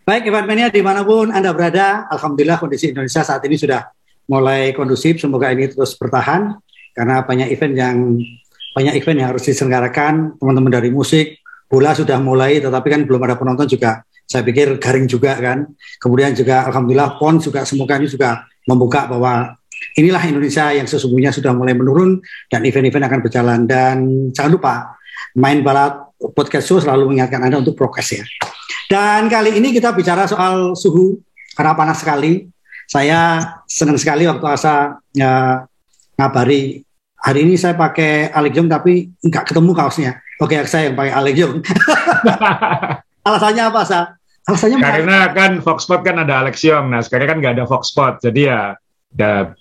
Baik, Event Mania dimanapun Anda berada, Alhamdulillah kondisi Indonesia saat ini sudah mulai kondusif. Semoga ini terus bertahan karena banyak event yang harus diselenggarakan. Teman-teman dari musik, bola sudah mulai, tetapi kan belum ada penonton juga. Saya pikir garing juga kan. Kemudian juga Alhamdulillah PON juga semoga ini juga membuka bahwa inilah Indonesia yang sesungguhnya sudah mulai menurun dan event-event akan berjalan. Dan jangan lupa Main Bala Podcast Show selalu mengingatkan Anda untuk prokes ya. Dan kali ini kita bicara soal suhu karena panas sekali. Saya senang sekali waktu Asa ngabari hari ini saya pakai Alexion tapi nggak ketemu kaosnya. Oke, saya yang pakai Alexion. Alasannya apa, Sa? Alasannya karena kan Fox Sport kan ada Alexion. Nah, sekarang kan nggak ada Fox Sport. Jadi ya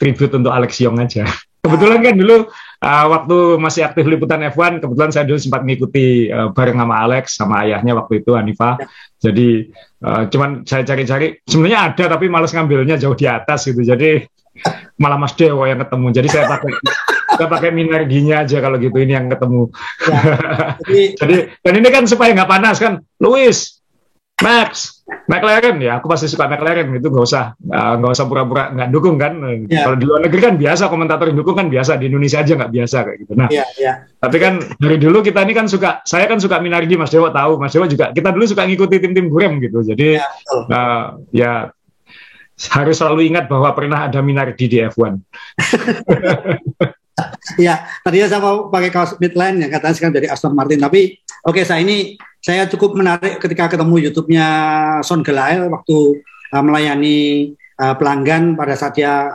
tribute untuk Alexion aja. Kebetulan kan dulu waktu masih aktif liputan F1, kebetulan saya dulu sempat mengikuti bareng sama Alex, sama ayahnya waktu itu, Hanifa. Jadi cuman saya cari-cari, sebenarnya ada tapi malas ngambilnya jauh di atas gitu. Jadi malah Mas Dewo yang ketemu. Jadi saya pakai Minerginya aja kalau gitu, ini yang ketemu. Ya, jadi dan ini kan supaya nggak panas kan, Lewis, Max, McLaren ya, aku pasti suka McLaren, itu nggak usah pura-pura nggak dukung kan. Kalau di luar negeri kan biasa komentator yang dukung kan biasa, di Indonesia aja nggak biasa kayak gitu. Nah, tapi kan dari dulu kita ini kan saya kan suka Minardi, Mas Dewo tahu, Mas Dewo juga kita dulu suka ngikuti tim-tim Gurem gitu. Jadi ya harus selalu ingat bahwa pernah ada Minardi di F1. Ya, tadinya saya mau pakai kaos Midland yang katanya sekarang dari Aston Martin, tapi oke, saya cukup menarik ketika ketemu YouTube-nya Sean Gelael waktu melayani pelanggan pada saat dia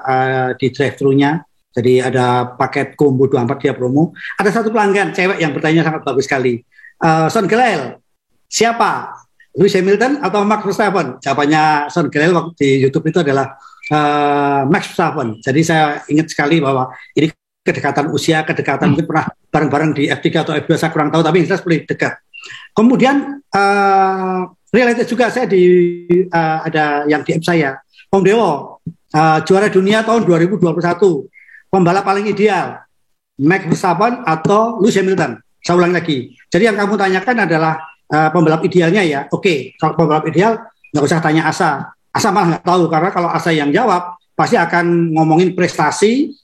di drive-thru-nya. Jadi ada paket combo 24 dia promo. Ada satu pelanggan cewek yang bertanya sangat bagus sekali. Sean Gelael, siapa? Lewis Hamilton atau Max Verstappen? Jawabannya Sean Gelael waktu di YouTube itu adalah Max Verstappen. Jadi saya ingat sekali bahwa ini kedekatan usia, kedekatan mungkin pernah bareng-bareng di F3 atau F2, saya kurang tahu, tapi jelas boleh dekat. Kemudian related juga saya ada yang DM saya, Om Dewo, juara dunia tahun 2021, pembalap paling ideal, Max Verstappen atau Lewis Hamilton? Saya ulang lagi. Jadi yang kamu tanyakan adalah pembalap idealnya ya. Oke, kalau pembalap ideal nggak usah tanya Asa. Asa malah nggak tahu, karena kalau Asa yang jawab pasti akan ngomongin prestasi.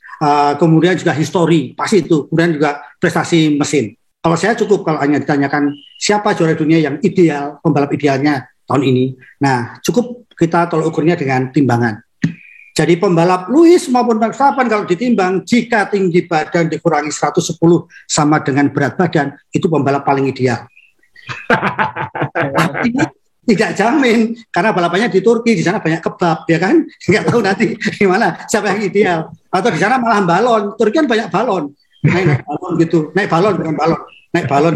Kemudian juga histori, pasti itu. Kemudian juga prestasi mesin. Kalau saya cukup kalau hanya ditanyakan siapa juara dunia yang ideal, pembalap idealnya tahun ini. Nah, cukup kita tolak ukurnya dengan timbangan. Jadi pembalap Lewis maupun Verstappen kalau ditimbang, jika tinggi badan dikurangi 110 sama dengan berat badan, itu pembalap paling ideal. Tidak jamin, karena balapannya di Turki, di sana banyak kebab, ya kan? Nggak tahu nanti gimana, siapa yang ideal. Atau di sana malah balon, Turki kan banyak balon. Naik balon gitu, naik balon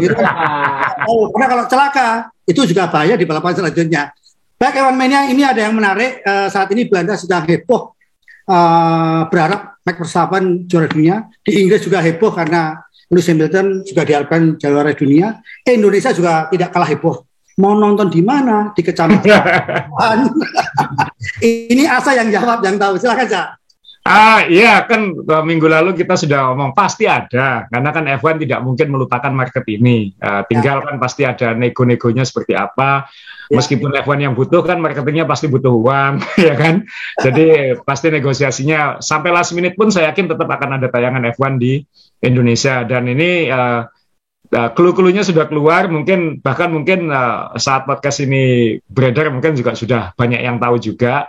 gitu. Karena kalau celaka, itu juga bahaya di balapan selanjutnya. Baik, Ewan Mania, ini ada yang menarik. Saat ini Belanda sedang heboh, berharap Max Verstappen juara dunia. Di Inggris juga heboh karena Lewis Hamilton juga diharapkan juara dunia. Indonesia juga tidak kalah heboh. Mau nonton di mana? Di kecamatan. Ini Asa yang jawab, yang tahu. Silakan, Cak. Iya kan minggu lalu kita sudah ngomong pasti ada, karena kan F1 tidak mungkin melupakan market ini. Tinggal kan pasti ada nego-negonya seperti apa. Ya. Meskipun F1 yang butuh kan marketingnya pasti butuh uang, ya kan? Jadi pasti negosiasinya sampai last minute pun saya yakin tetap akan ada tayangan F1 di Indonesia. Dan ini clue-cluenya sudah keluar, bahkan mungkin saat podcast ini beredar mungkin juga sudah banyak yang tahu juga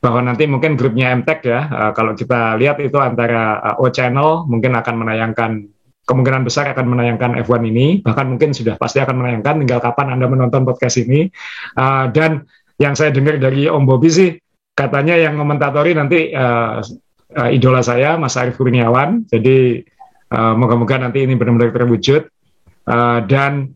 bahwa nanti mungkin grupnya MTech ya, kalau kita lihat itu antara O Channel mungkin akan menayangkan, kemungkinan besar akan menayangkan F1 ini, bahkan mungkin sudah pasti akan menayangkan, tinggal kapan Anda menonton podcast ini. Dan yang saya dengar dari Om Bobby sih, katanya yang komentatori nanti idola saya, Mas Arief Kurniawan, jadi moga-moga nanti ini benar-benar terwujud. Dan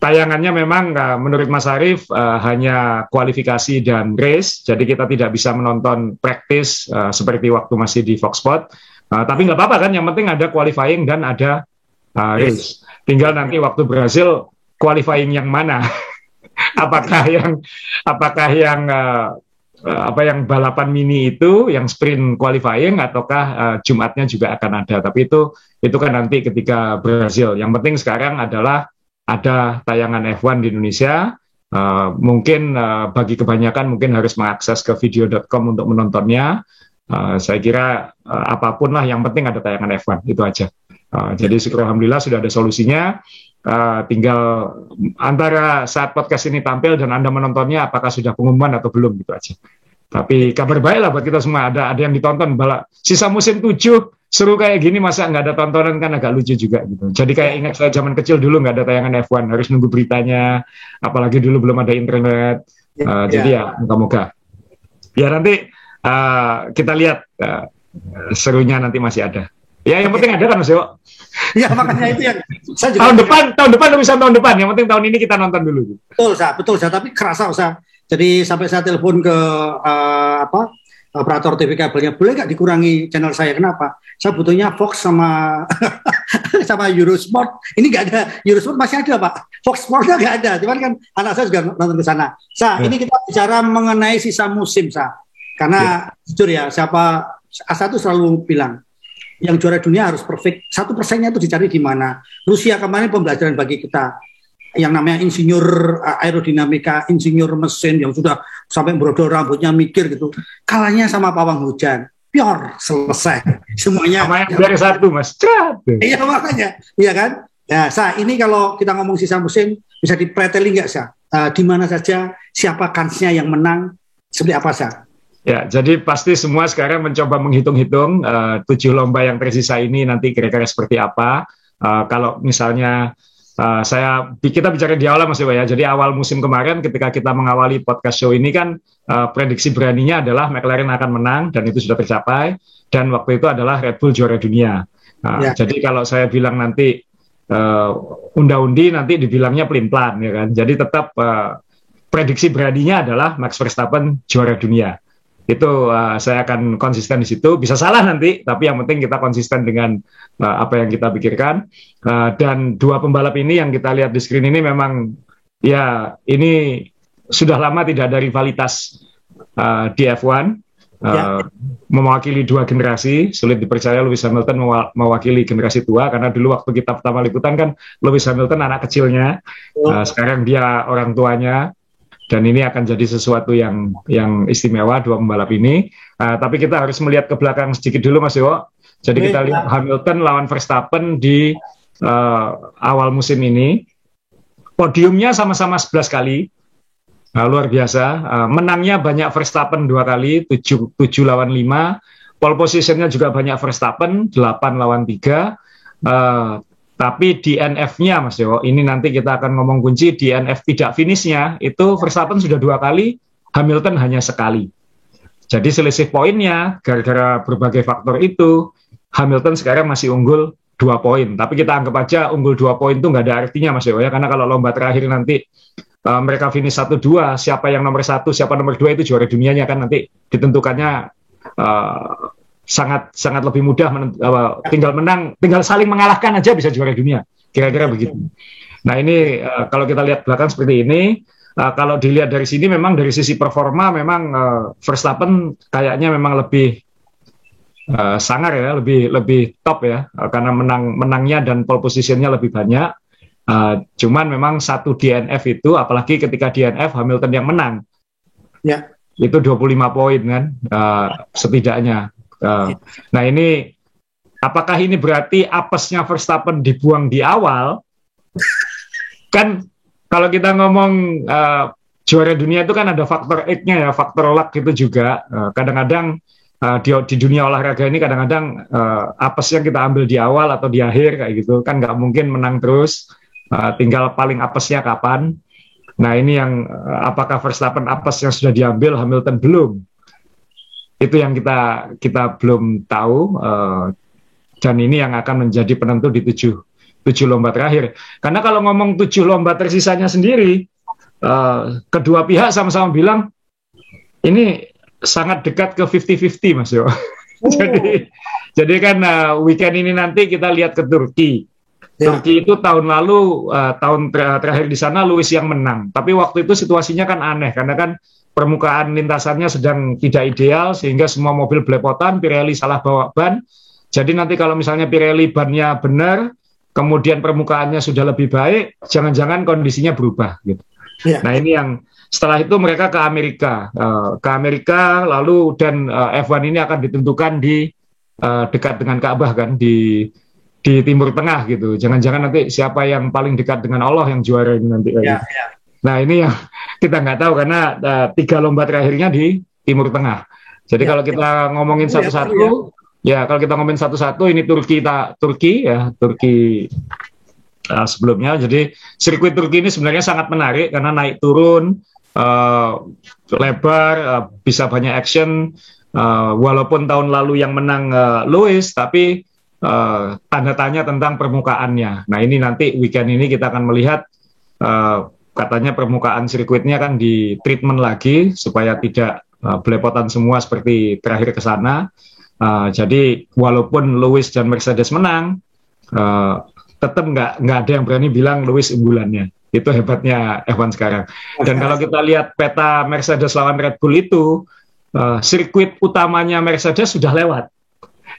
tayangannya memang menurut Mas Arief hanya kualifikasi dan race, jadi kita tidak bisa menonton practice seperti waktu masih di Fox Sport. Tapi nggak apa-apa kan, yang penting ada qualifying dan ada race. Tinggal nanti waktu Brazil qualifying yang mana? apakah yang balapan mini itu, yang sprint qualifying, ataukah Jumatnya juga akan ada. Tapi itu kan nanti ketika Brazil. Yang penting sekarang adalah ada tayangan F1 di Indonesia. Mungkin bagi kebanyakan mungkin harus mengakses ke video.com untuk menontonnya. Saya kira apapun lah, yang penting ada tayangan F1, itu aja. Jadi syukur alhamdulillah sudah ada solusinya. Tinggal antara saat podcast ini tampil dan Anda menontonnya, apakah sudah pengumuman atau belum, gitu aja. Tapi kabar baik lah buat kita semua, ada yang ditonton. Sisa musim 7 seru kayak gini, masa nggak ada tontonan, kan agak lucu juga gitu. Jadi kayak ingat saya zaman kecil dulu nggak ada tayangan F1, harus nunggu beritanya, apalagi dulu belum ada internet. Jadi ya moga-moga ya nanti kita lihat serunya nanti masih ada. Ya yang penting ada kan Mas Yo. Ya makanya itu yang saya juga tahun depan bisa tahun depan. Yang penting tahun ini kita nonton dulu. Betul Sa. Tapi kerasa Sa. Jadi sampai saya telepon ke operator TV kabelnya, boleh nggak dikurangi channel saya? Kenapa? Saya butuhnya Fox sama sama Eurosport. Ini nggak ada. Eurosport masih ada Pak. Fox Sportnya nggak ada. Cuman kan anak saya juga nonton ke sana. Ini kita bicara mengenai sisa musim karena jujur ya, Asa tuh selalu bilang yang juara dunia harus perfect. 1%-nya itu dicari di mana. Rusia kemarin pembelajaran bagi kita. Yang namanya insinyur aerodinamika, insinyur mesin yang sudah sampai brodol rambutnya mikir gitu. Kalahnya sama pawang hujan. Pior, selesai. Semuanya. Sama yang dari satu, Mas. Iya makanya. Iya kan? Ya, ini kalau kita ngomong sisa musim, bisa dipretelin nggak, di mana saja, siapa kansnya yang menang, seperti apa, Ya, jadi pasti semua sekarang mencoba menghitung-hitung 7 lomba yang tersisa ini nanti kira-kira seperti apa. Kalau misalnya kita bicara di awal Mas Dewa ya. Jadi awal musim kemarin ketika kita mengawali podcast show ini kan prediksi beraninya adalah McLaren akan menang dan itu sudah tercapai, dan waktu itu adalah Red Bull juara dunia. Jadi kalau saya bilang nanti unda-undi nanti dibilangnya pelin-pelan ya kan. Jadi tetap prediksi beraninya adalah Max Verstappen juara dunia. Itu saya akan konsisten di situ. Bisa salah nanti, tapi yang penting kita konsisten dengan apa yang kita pikirkan. Dan dua pembalap ini yang kita lihat di screen ini memang ya ini sudah lama tidak ada rivalitas di F1. Mewakili dua generasi, sulit dipercaya Lewis Hamilton mewakili generasi tua, karena dulu waktu kita pertama liputan kan Lewis Hamilton anak kecilnya, sekarang dia orang tuanya. Dan ini akan jadi sesuatu yang istimewa dua pembalap ini. Tapi kita harus melihat ke belakang sedikit dulu Mas Dewo. Jadi kita lihat Hamilton lawan Verstappen di awal musim ini. Podiumnya sama-sama 11 kali. Luar biasa. Menangnya banyak Verstappen 2 kali, 7 lawan 5. Pole positionnya juga banyak Verstappen, 8 lawan 3. Tapi DNF-nya Mas Dewo, ini nanti kita akan ngomong kunci. DNF tidak finishnya itu Verstappen sudah 2 kali, Hamilton hanya sekali. Jadi selisih poinnya gara-gara berbagai faktor itu Hamilton sekarang masih unggul 2 poin. Tapi kita anggap aja unggul 2 poin itu nggak ada artinya Mas Dewo ya, karena kalau lomba terakhir nanti mereka finish 1-2, siapa yang nomor 1, siapa nomor 2 itu juara dunianya kan nanti ditentukannya sangat lebih mudah, tinggal saling mengalahkan aja bisa juara dunia, kira-kira begitu. Nah ini kalau kita lihat belakang seperti ini, kalau dilihat dari sini memang dari sisi performa memang Verstappen kayaknya memang lebih sangar ya, lebih top ya, karena menangnya dan pole positionnya lebih banyak. Cuman memang satu DNF itu, apalagi ketika DNF Hamilton yang menang, Ya. itu 25 poin kan, setidaknya. Nah ini, apakah ini berarti apesnya Verstappen dibuang di awal? Kan kalau kita ngomong juara dunia itu kan ada faktor X-nya ya, faktor luck itu juga. Kadang-kadang di dunia olahraga ini kadang-kadang apes yang kita ambil di awal atau di akhir kayak gitu kan nggak mungkin menang terus, tinggal paling apesnya kapan. Nah ini yang apakah Verstappen apes yang sudah diambil, Hamilton belum, itu yang kita belum tahu, dan ini yang akan menjadi penentu di tujuh lomba terakhir. Karena kalau ngomong 7 lomba tersisanya sendiri, kedua pihak sama-sama bilang ini sangat dekat ke 50-50 Mas Yo. Jadi kan weekend ini nanti kita lihat ke Turki. Turki itu tahun lalu, tahun terakhir di sana Lewis yang menang. Tapi waktu itu situasinya kan aneh, karena kan permukaan lintasannya sedang tidak ideal, sehingga semua mobil belepotan, Pirelli salah bawa ban. Jadi nanti kalau misalnya Pirelli bannya benar, kemudian permukaannya sudah lebih baik, jangan-jangan kondisinya berubah gitu. Nah ini yang setelah itu mereka ke Amerika, lalu dan F1 ini akan ditentukan di dekat dengan Ka'bah kan, di Timur Tengah gitu. Jangan-jangan nanti siapa yang paling dekat dengan Allah yang juara ini nanti. Nah ini yang kita nggak tahu, karena 3 lomba terakhirnya di Timur Tengah. Jadi kalau kita ngomongin satu-satu, kalau kita ngomongin satu-satu, ini Turki sebelumnya. Jadi sirkuit Turki ini sebenarnya sangat menarik karena naik turun, lebar, bisa banyak action. Walaupun tahun lalu yang menang Lewis, tapi tanda tanya tentang permukaannya. Nah ini nanti weekend ini kita akan melihat, katanya permukaan sirkuitnya kan di treatment lagi supaya tidak belepotan semua seperti terakhir ke sana. Jadi walaupun Lewis dan Mercedes menang, tetap nggak ada yang berani bilang Lewis unggulannya. Itu hebatnya F1 sekarang. Dan kalau kita lihat peta Mercedes lawan Red Bull itu, sirkuit utamanya Mercedes sudah lewat,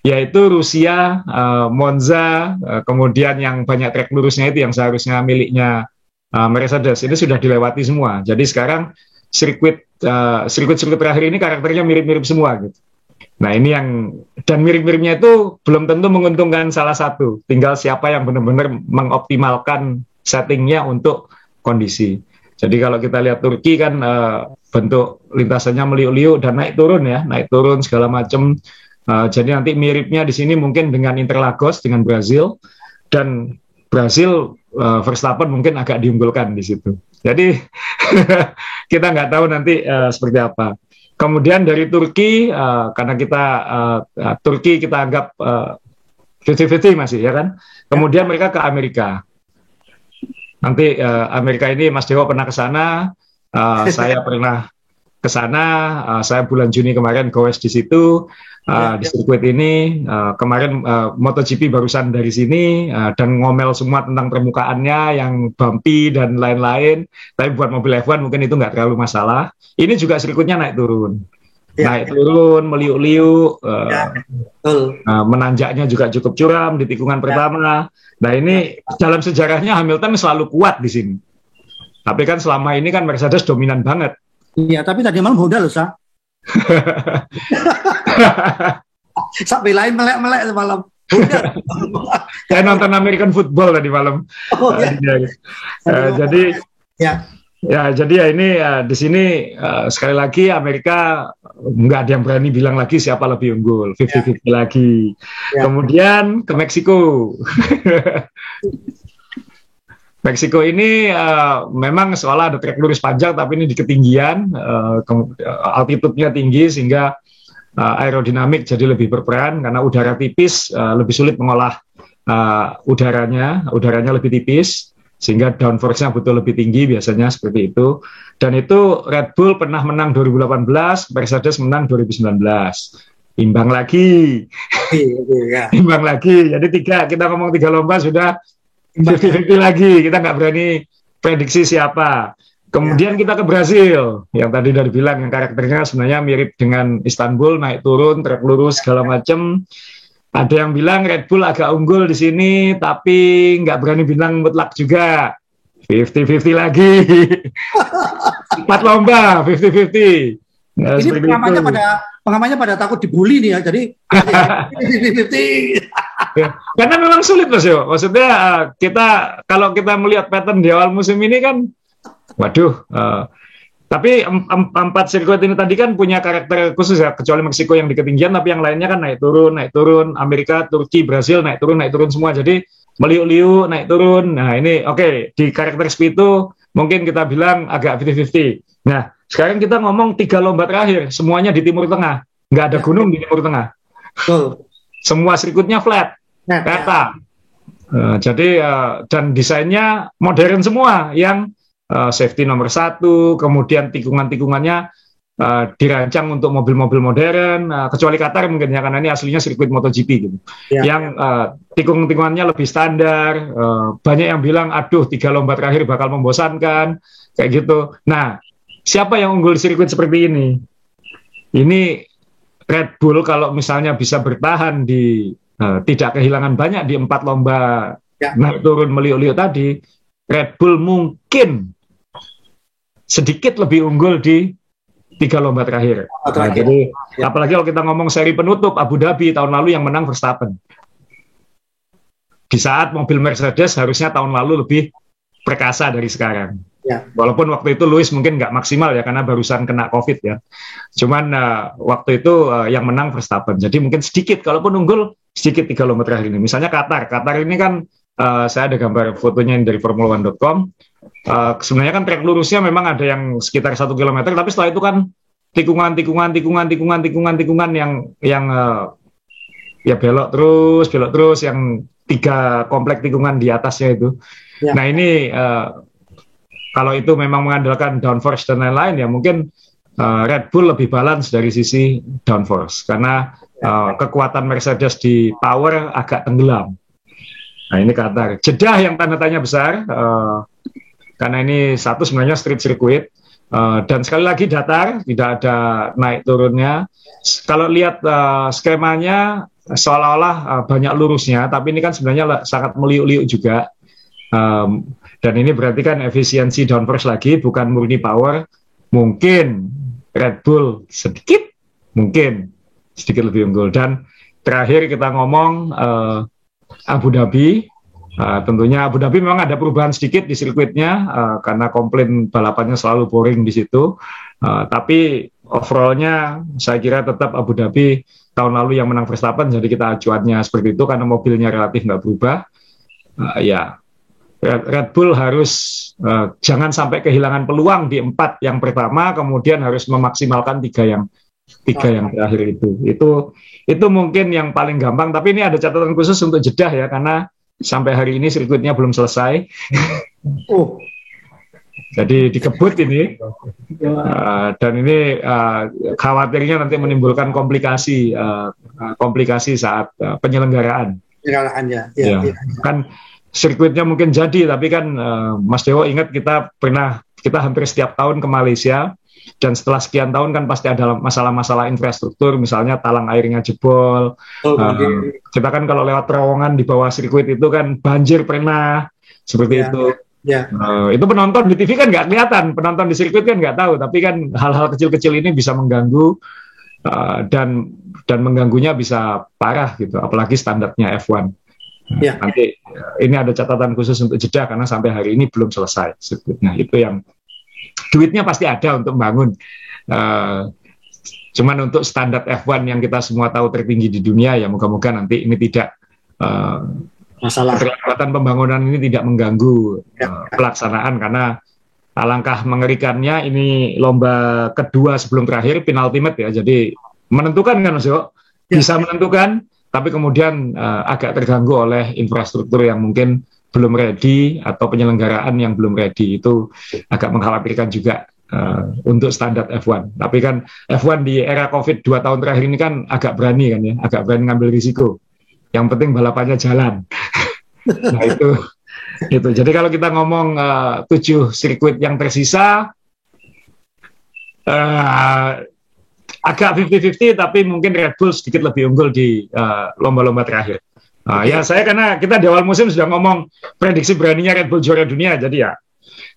yaitu Rusia, Monza, kemudian yang banyak trek lurusnya itu yang seharusnya miliknya Mercedes, ini sudah dilewati semua. Jadi sekarang sirkuit terakhir ini karakternya mirip-mirip semua gitu. Nah ini dan mirip-miripnya itu belum tentu menguntungkan salah satu, tinggal siapa yang benar-benar mengoptimalkan settingnya untuk kondisi. Jadi kalau kita lihat Turki kan bentuk lintasannya meliuk-liuk dan naik turun segala macam. Jadi nanti miripnya di sini mungkin dengan Interlagos, dengan Brazil, dan Brazil Verstappen mungkin agak diunggulkan di situ. Jadi kita nggak tahu nanti seperti apa. Kemudian dari Turki, karena Turki kita anggap 50-50 masih ya kan. Kemudian mereka ke Amerika. Nanti Amerika ini Mas Dewo pernah ke sana, saya pernah ke sana, saya bulan Juni kemarin goes di situ, di sirkuit ini. Kemarin MotoGP barusan dari sini, dan ngomel semua tentang permukaannya yang bumpy dan lain-lain. Tapi buat mobil F1 mungkin itu nggak terlalu masalah. Ini juga sirkuitnya naik turun. Naik turun, meliuk-liuk, menanjaknya juga cukup curam di tikungan pertama. Nah ini dalam sejarahnya Hamilton selalu kuat di sini. Tapi kan selama ini kan Mercedes dominan banget. Iya, tapi tadi malam udah loh, Sa. Sampai lain melek-melek malam. Saya nonton American football tadi malam. Jadi ini di sini sekali lagi Amerika nggak ada yang berani bilang lagi siapa lebih unggul, 50-50 lagi. Kemudian ke Meksiko. Meksiko ini memang seolah ada trek lurus panjang, tapi ini di ketinggian, altitude-nya tinggi sehingga aerodinamik jadi lebih berperan karena udara tipis, lebih sulit mengolah udaranya lebih tipis sehingga downforce-nya butuh lebih tinggi biasanya seperti itu. Dan itu Red Bull pernah menang 2018, Mercedes menang 2019. Imbang lagi. Imbang lagi. Jadi kita ngomong 3 lomba sudah 50-50 lagi, kita nggak berani prediksi siapa. Kemudian kita ke Brasil, yang tadi udah dibilang yang karakternya sebenarnya mirip dengan Istanbul, naik turun, trek lurus segala macam. Ada yang bilang Red Bull agak unggul di sini, tapi nggak berani bilang mutlak juga. 50-50 lagi. 4 lomba, 50-50. Nah, Ini pengamannya pada takut dibully nih ya, jadi 50-50. Ya, karena memang sulit Mas Yo. Maksudnya kalau kita melihat pattern di awal musim ini kan, waduh. Tapi 4 sirkuit ini tadi kan punya karakter khusus ya, kecuali Meksiko yang di ketinggian, tapi yang lainnya kan naik turun, Amerika, Turki, Brasil naik turun semua. Jadi meliuk-liuk, naik turun. Nah ini oke, di karakter speed itu mungkin kita bilang agak 50-50. Nah sekarang kita ngomong 3 lomba terakhir, semuanya di Timur Tengah, nggak ada gunung di Timur Tengah. Semua sirkuitnya flat, rata. Jadi dan desainnya modern semua, yang safety nomor 1, kemudian tikungan-tikungannya dirancang untuk mobil-mobil modern, kecuali Qatar mungkin ya, karena ini aslinya sirkuit MotoGP gitu. Yang tikung-tikungannya lebih standar, banyak yang bilang, aduh 3 lomba terakhir bakal membosankan, kayak gitu. Nah, siapa yang unggul di sirkuit seperti ini? Ini Red Bull kalau misalnya bisa bertahan di tidak kehilangan banyak di 4 lomba naik turun meliuk-liuk tadi, Red Bull mungkin sedikit lebih unggul di 3 lomba terakhir. Nah, jadi apalagi kalau kita ngomong seri penutup Abu Dhabi tahun lalu yang menang Verstappen. Di saat mobil Mercedes harusnya tahun lalu lebih perkasa dari sekarang. Walaupun waktu itu Lewis mungkin nggak maksimal ya karena barusan kena COVID ya. Cuman waktu itu yang menang Verstappen. Jadi mungkin sedikit, kalaupun unggul sedikit 3 lomba terakhir ini. Misalnya Qatar ini kan saya ada gambar fotonya dari Formula1.com. Sebenarnya kan trek lurusnya memang ada yang sekitar 1 kilometer, tapi setelah itu kan tikungan yang ya belok terus yang 3 komplek tikungan di atasnya itu. Nah ini kalau itu memang mengandalkan downforce dan lain-lain ya mungkin Red Bull lebih balance dari sisi downforce karena kekuatan Mercedes di power agak tenggelam. Nah ini Qatar. Jeddah yang tanda tanya besar karena ini satu sebenarnya street circuit dan sekali lagi datar, tidak ada naik turunnya. Kalau lihat skemanya seolah-olah banyak lurusnya, tapi ini kan sebenarnya sangat meliuk-liuk juga. Dan ini berarti kan efisiensi downforce lagi, bukan murni power. Mungkin Red Bull sedikit lebih unggul. Dan terakhir kita ngomong Abu Dhabi. Tentunya Abu Dhabi memang ada perubahan sedikit di sirkuitnya karena komplain balapannya selalu boring di situ. Tapi overallnya saya kira tetap Abu Dhabi tahun lalu yang menang Verstappen, jadi kita acuannya seperti itu karena mobilnya relatif nggak berubah. Ya Red Bull harus jangan sampai kehilangan peluang di 4 yang pertama, kemudian harus memaksimalkan 3 yang terakhir itu. Itu mungkin yang paling gampang. Tapi ini ada catatan khusus untuk Jeddah ya, karena sampai hari ini sirkuitnya belum selesai. Jadi dikebut ini, dan ini khawatirnya nanti menimbulkan komplikasi saat penyelenggaraan. Kan sirkuitnya mungkin jadi, tapi kan Mas Dewo ingat kita hampir setiap tahun ke Malaysia, dan setelah sekian tahun kan pasti ada masalah-masalah infrastruktur, misalnya talang airnya jebol. Kita kan kalau lewat terowongan di bawah sirkuit itu kan banjir pernah seperti itu. Itu penonton di TV kan nggak kelihatan, penonton di sirkuit kan nggak tahu, tapi kan hal-hal kecil-kecil ini bisa mengganggu dan mengganggunya bisa parah gitu, apalagi standarnya F1. Nanti ini ada catatan khusus untuk Jeddah karena sampai hari ini belum selesai sirkuitnya. Itu yang duitnya pasti ada untuk membangun. Cuman untuk standar F1 yang kita semua tahu tertinggi di dunia, ya moga-moga nanti ini tidak masalah. Keterlambatan pembangunan ini tidak mengganggu pelaksanaan, karena alangkah mengerikannya ini lomba kedua sebelum terakhir, penultimate ya, jadi menentukan kan Mas Yo, bisa menentukan, tapi kemudian agak terganggu oleh infrastruktur yang mungkin belum ready atau penyelenggaraan yang belum ready. Itu agak mengkhawatirkan juga untuk standar F1. Tapi kan F1 di era COVID 2 tahun terakhir ini kan agak berani kan ya, agak berani ngambil risiko. Yang penting balapannya jalan. Nah itu. Jadi kalau kita ngomong 7 sirkuit yang tersisa, agak 50-50, tapi mungkin Red Bull sedikit lebih unggul di lomba-lomba terakhir. Ya saya karena kita di awal musim sudah ngomong prediksi beraninya Red Bull juara dunia, jadi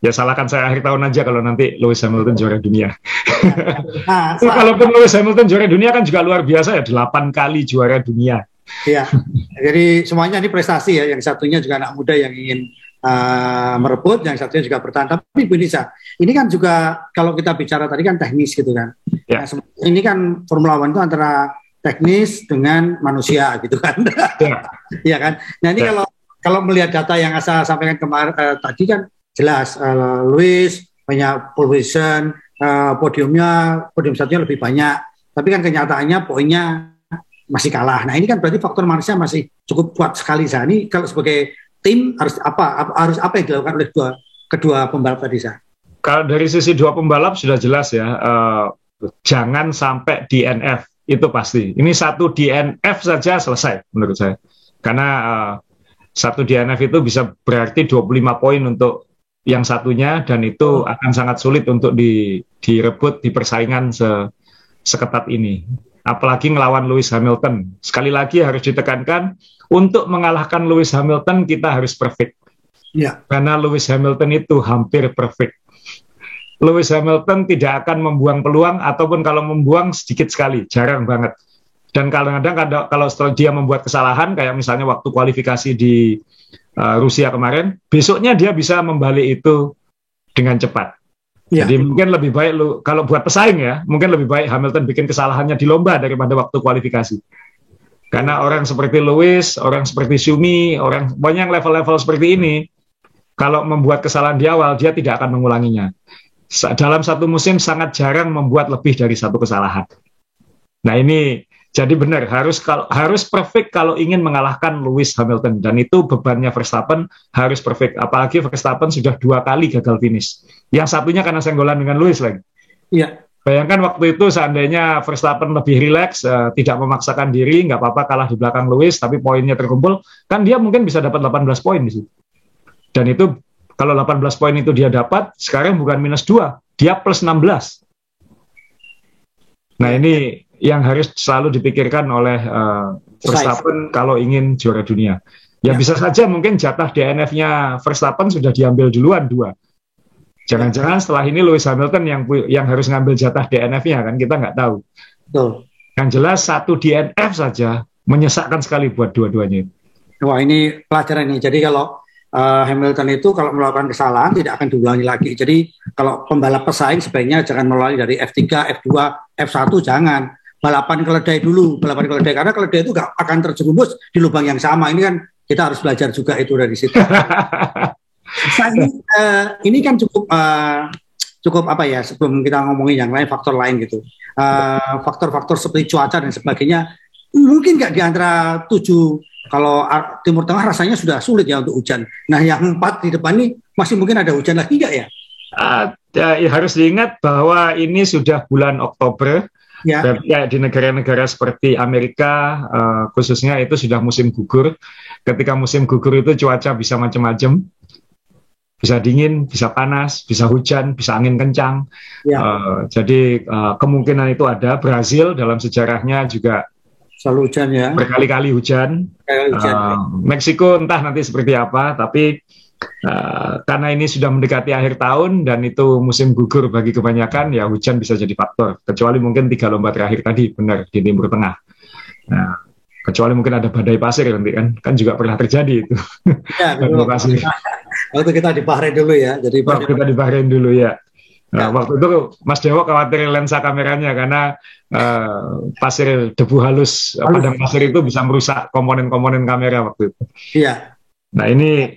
ya salahkan saya akhir tahun aja kalau nanti Lewis Hamilton juara dunia. Kalaupun Lewis Hamilton juara dunia kan juga luar biasa ya, 8 kali juara dunia. Iya, jadi semuanya ini prestasi ya. Yang satunya juga anak muda yang ingin merebut, yang satunya juga bertahan. Tapi Bu Nisa, ini kan juga kalau kita bicara tadi kan teknis gitu kan. Ya. Nah, ini kan Formula One itu antara teknis dengan manusia gitu kan. Iya kan. Nah ini kalau melihat data yang saya sampaikan kemarin tadi kan jelas Lewis banyak pole position, podium satunya lebih banyak. Tapi kan kenyataannya poinnya masih kalah. Nah ini kan berarti faktor manusia masih cukup kuat sekali. Ini kalau sebagai tim harus apa yang dilakukan oleh kedua pembalap tadi Sa? Kalau dari sisi dua pembalap sudah jelas ya, jangan sampai DNF. Itu pasti. Ini satu DNF saja selesai menurut saya. Karena satu DNF itu bisa berarti 25 poin untuk yang satunya, dan itu akan sangat sulit untuk direbut di persaingan seketat ini. Apalagi ngelawan Lewis Hamilton. Sekali lagi harus ditekankan, untuk mengalahkan Lewis Hamilton kita harus perfect. Ya. Karena Lewis Hamilton itu hampir perfect. Lewis Hamilton tidak akan membuang peluang, ataupun kalau membuang sedikit sekali, jarang banget. Dan kadang-kadang kalau dia membuat kesalahan, kayak misalnya waktu kualifikasi di Rusia kemarin, besoknya dia bisa membalik itu dengan cepat. Ya. Jadi mungkin lebih baik kalau buat pesaing ya, mungkin lebih baik Hamilton bikin kesalahannya di lomba daripada waktu kualifikasi. Karena orang seperti Lewis, orang seperti Schumi, orang banyak level-level seperti ini, kalau membuat kesalahan di awal, dia tidak akan mengulanginya. Dalam satu musim sangat jarang membuat lebih dari satu kesalahan. Nah ini jadi benar harus perfect kalau ingin mengalahkan Lewis Hamilton, dan itu bebannya Verstappen harus perfect. Apalagi Verstappen sudah 2 kali gagal finish. Yang satunya karena senggolan dengan Lewis lagi. Iya. Bayangkan waktu itu seandainya Verstappen lebih rileks, tidak memaksakan diri, nggak apa-apa kalah di belakang Lewis, tapi poinnya terkumpul, kan dia mungkin bisa dapat 18 poin di situ. Dan itu kalau 18 poin itu dia dapat, sekarang bukan -2, dia +16. Nah ini yang harus selalu dipikirkan oleh Verstappen kalau ingin juara dunia. Ya bisa saja mungkin jatah DNF-nya Verstappen sudah diambil duluan 2. Jangan-jangan setelah ini Lewis Hamilton yang harus ngambil jatah DNF-nya, kan kita nggak tahu. Betul. Yang jelas satu DNF saja menyesakkan sekali buat dua-duanya. Wah ini pelajaran ini. Jadi kalau Hamilton itu kalau melakukan kesalahan tidak akan diulangi lagi. Jadi kalau pembalap pesaing sebaiknya jangan mulai dari F3, F2, F1, jangan. Balapan keledai dulu, karena keledai itu nggak akan terjerumus di lubang yang sama. Ini kan kita harus belajar juga itu dari situ. Ini kan cukup apa ya, sebelum kita ngomongin yang lain, faktor lain gitu. Faktor-faktor seperti cuaca dan sebagainya, mungkin nggak di antara 7. Kalau Timur Tengah rasanya sudah sulit ya untuk hujan. Nah yang 4 di depan ini masih mungkin ada hujan lagi nggak ya? Harus diingat bahwa ini sudah bulan Oktober. Ya. Di negara-negara seperti Amerika khususnya itu sudah musim gugur. Ketika musim gugur itu cuaca bisa macam-macam. Bisa dingin, bisa panas, bisa hujan, bisa angin kencang. Ya. Jadi kemungkinan itu ada. Brazil dalam sejarahnya juga selalu hujan ya. Berkali-kali hujan. Meksiko entah nanti seperti apa, tapi karena ini sudah mendekati akhir tahun dan itu musim gugur bagi kebanyakan, ya hujan bisa jadi faktor. Kecuali mungkin 3 lomba terakhir tadi benar di Timur Tengah. Nah, kecuali mungkin ada badai pasir nanti kan juga pernah terjadi itu. Ya, pasir. Waktu kita di Bahrain dulu ya. Jadi waktu kita di Bahrain dulu ya. Nah, waktu itu Mas Dewo khawatir lensa kameranya karena pasir debu halus padang pasir itu bisa merusak komponen-komponen kamera waktu itu. Iya. Nah ini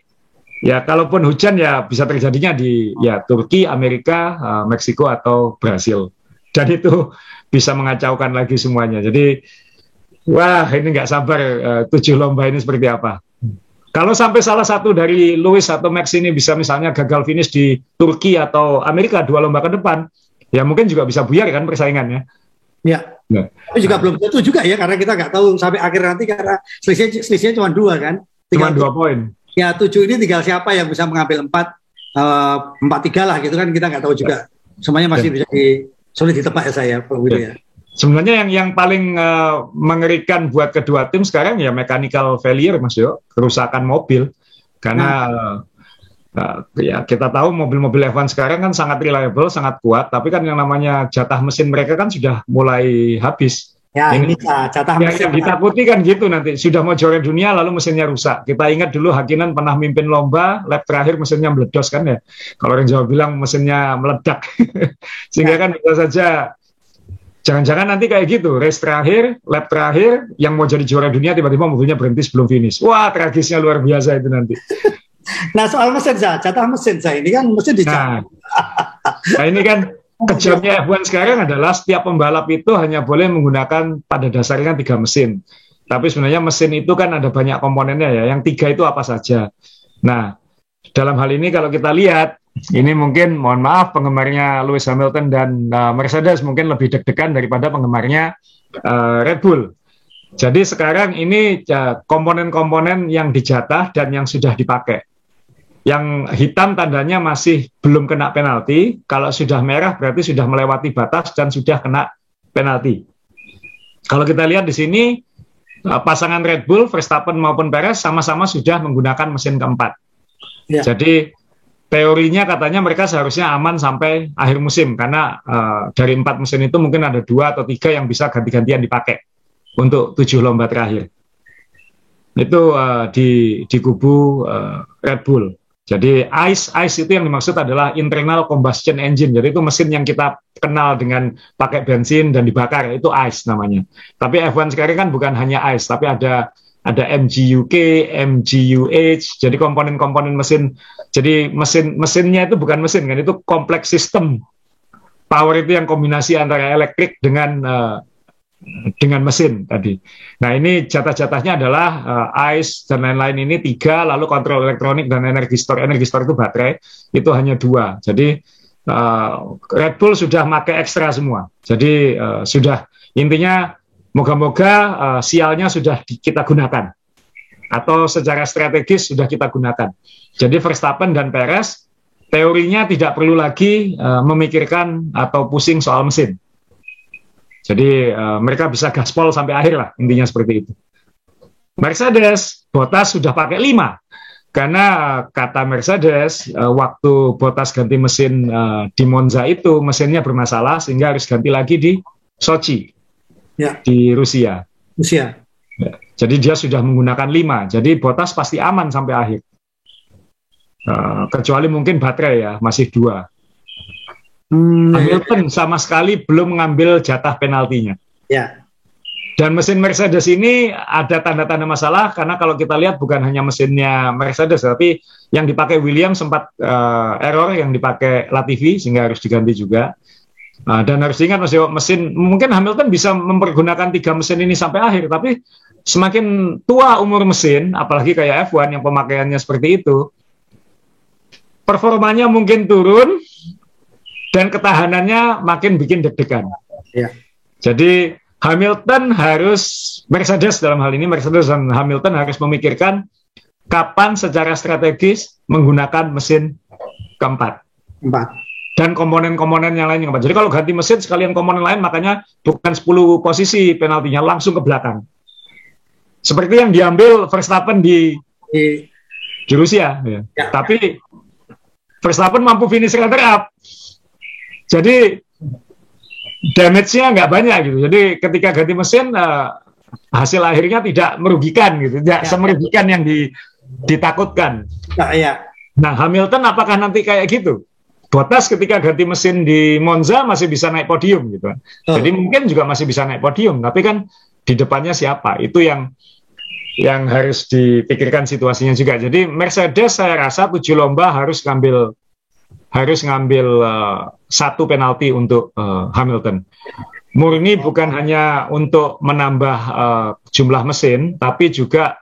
ya kalaupun hujan ya bisa terjadinya di ya Turki, Amerika, Meksiko atau Brasil. Dan itu bisa mengacaukan lagi semuanya. Jadi wah ini nggak sabar 7 lomba ini seperti apa. Kalau sampai salah satu dari Lewis atau Max ini bisa misalnya gagal finish di Turki atau Amerika 2 lomba ke depan, ya mungkin juga bisa buyar kan persaingannya. Ya. Nah. Tapi juga belum tentu juga ya, karena kita nggak tahu sampai akhir nanti karena selisihnya cuma 2 kan. Cuma 2 poin. Ya 7 ini tinggal siapa yang bisa mengambil 4-3 lah gitu kan, kita nggak tahu juga. Semuanya masih bisa sulit ditebak ya saya, Pak Widu ya. Sebenarnya yang paling mengerikan buat kedua tim sekarang ya mechanical failure, Mas Yo, kerusakan mobil. Karena ya kita tahu mobil-mobil F1 sekarang kan sangat reliable, sangat kuat, tapi kan yang namanya jatah mesin mereka kan sudah mulai habis. Ya, ini jatah mesin. Yang ditakuti kan gitu nanti, sudah mau juara dunia lalu mesinnya rusak. Kita ingat dulu Hakkinen pernah mimpin lomba, lap terakhir mesinnya meledos kan ya. Kalau orang Jawa bilang mesinnya meledak. Sehingga kan bisa saja, jangan-jangan nanti kayak gitu, race terakhir, lap terakhir, yang mau jadi juara dunia tiba-tiba mobilnya berhenti sebelum finish. Wah, tragisnya luar biasa itu nanti. Nah, soal mesin, jatah mesin saya ini kan mesti dicatat. Nah, ini kan kejamnya F1 sekarang adalah setiap pembalap itu hanya boleh menggunakan pada dasarnya 3 mesin. Tapi sebenarnya mesin itu kan ada banyak komponennya ya. Yang 3 itu apa saja. Nah, dalam hal ini kalau kita lihat, ini mungkin mohon maaf penggemarnya Lewis Hamilton dan Mercedes mungkin lebih deg-degan daripada penggemarnya Red Bull. Jadi sekarang ini komponen-komponen yang dijatah dan yang sudah dipakai. Yang hitam tandanya masih belum kena penalti, kalau sudah merah berarti sudah melewati batas dan sudah kena penalti. Kalau kita lihat di sini, pasangan Red Bull, Verstappen maupun Perez sama-sama sudah menggunakan mesin keempat. Ya. Jadi teorinya katanya mereka seharusnya aman sampai akhir musim, karena dari 4 mesin itu mungkin ada 2 atau 3 yang bisa ganti-gantian dipakai untuk 7 lomba terakhir. Itu di kubu Red Bull. Jadi ICE itu yang dimaksud adalah internal combustion engine. Jadi itu mesin yang kita kenal dengan pakai bensin dan dibakar, itu ICE namanya. Tapi F1 sekarang kan bukan hanya ICE, tapi ada MGUK, MGUH. Jadi komponen-komponen mesin. Jadi mesinnya itu bukan mesin kan, itu kompleks sistem. Power itu yang kombinasi antara elektrik dengan mesin tadi. Nah, ini jatah-jatahnya adalah ICE dan lain-lain ini 3, lalu kontrol elektronik dan energi store. Energi store itu baterai, itu hanya 2. Jadi Red Bull sudah pakai ekstra semua. Jadi sudah, intinya moga-moga sialnya sudah kita gunakan. Atau secara strategis sudah kita gunakan. Jadi Verstappen dan Perez teorinya tidak perlu lagi memikirkan atau pusing soal mesin. Jadi mereka bisa gaspol sampai akhir lah, intinya seperti itu. Mercedes, Bottas sudah pakai 5. Karena kata Mercedes, waktu Bottas ganti mesin di Monza itu, mesinnya bermasalah sehingga harus ganti lagi di Sochi, ya, di Rusia. Ya. Jadi dia sudah menggunakan 5. Jadi Bottas pasti aman sampai akhir. Kecuali mungkin baterai ya, masih 2. Hamilton sama sekali belum mengambil jatah penaltinya. Ya. Dan mesin Mercedes ini ada tanda-tanda masalah karena kalau kita lihat bukan hanya mesinnya Mercedes, tapi yang dipakai Williams sempat error, yang dipakai Latifi sehingga harus diganti juga. Dan harus diingat mesin mungkin Hamilton bisa mempergunakan 3 mesin ini sampai akhir, tapi semakin tua umur mesin, apalagi kayak F1 yang pemakaiannya seperti itu, performanya mungkin turun. Dan ketahanannya makin bikin deg-degan. Ya. Jadi Hamilton harus, Mercedes dalam hal ini, Mercedes dan Hamilton harus memikirkan kapan secara strategis menggunakan mesin keempat. Dan komponen-komponen yang lain yang keempat. Jadi kalau ganti mesin sekalian komponen lain, makanya bukan 10 posisi penaltinya, langsung ke belakang. Seperti yang diambil Verstappen di Rusia. Ya. Ya. Tapi Verstappen mampu finish runner-up. Jadi damage-nya nggak banyak gitu. Jadi ketika ganti mesin hasil akhirnya tidak merugikan gitu, tidak semerugikan yang ditakutkan. Nah, Hamilton apakah nanti kayak gitu? Bottas ketika ganti mesin di Monza masih bisa naik podium gitu. Jadi mungkin juga masih bisa naik podium, tapi kan di depannya siapa? Itu yang harus dipikirkan situasinya juga. Jadi Mercedes saya rasa 7 lomba harus ngambil 1 penalti untuk Hamilton. Murni bukan hanya untuk menambah jumlah mesin, tapi juga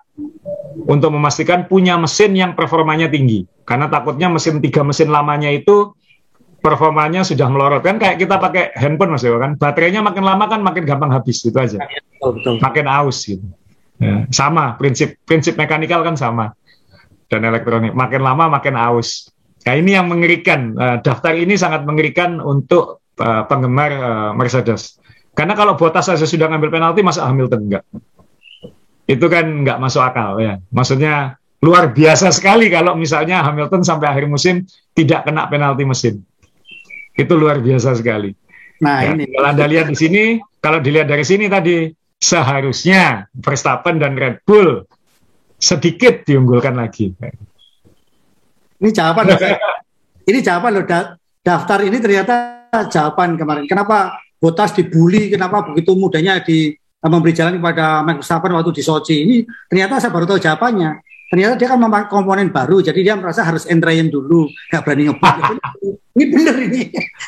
untuk memastikan punya mesin yang performanya tinggi. Karena takutnya 3 mesin lamanya itu performanya sudah melorot. Kan kayak kita pakai handphone Mas Dewa, kan baterainya makin lama kan makin gampang habis gitu aja. Betul. Makin aus gitu. Ya, sama prinsip mekanikal kan sama. Dan elektronik makin lama makin aus. Nah, ini yang mengerikan. Daftar ini sangat mengerikan untuk penggemar Mercedes. Karena kalau Bottas saja sudah ngambil penalti, masa Hamilton enggak? Itu kan nggak masuk akal ya. Maksudnya luar biasa sekali kalau misalnya Hamilton sampai akhir musim tidak kena penalti mesin. Itu luar biasa sekali. Nah, ya, ini. kalau Anda lihat di sini, kalau dilihat dari sini tadi, seharusnya Verstappen dan Red Bull sedikit diunggulkan lagi. Ini jawaban loh. Ini jawaban loh. Daftar ini ternyata jawaban kemarin. Kenapa Bottas dibully? Kenapa begitu mudahnya memberi jalan kepada Max Verstappen waktu di Sochi? Ini ternyata saya baru tahu jawabannya. Ternyata dia kan memakai komponen baru, jadi dia merasa harus entrain dulu, nggak berani ngebut. Ini benar ini.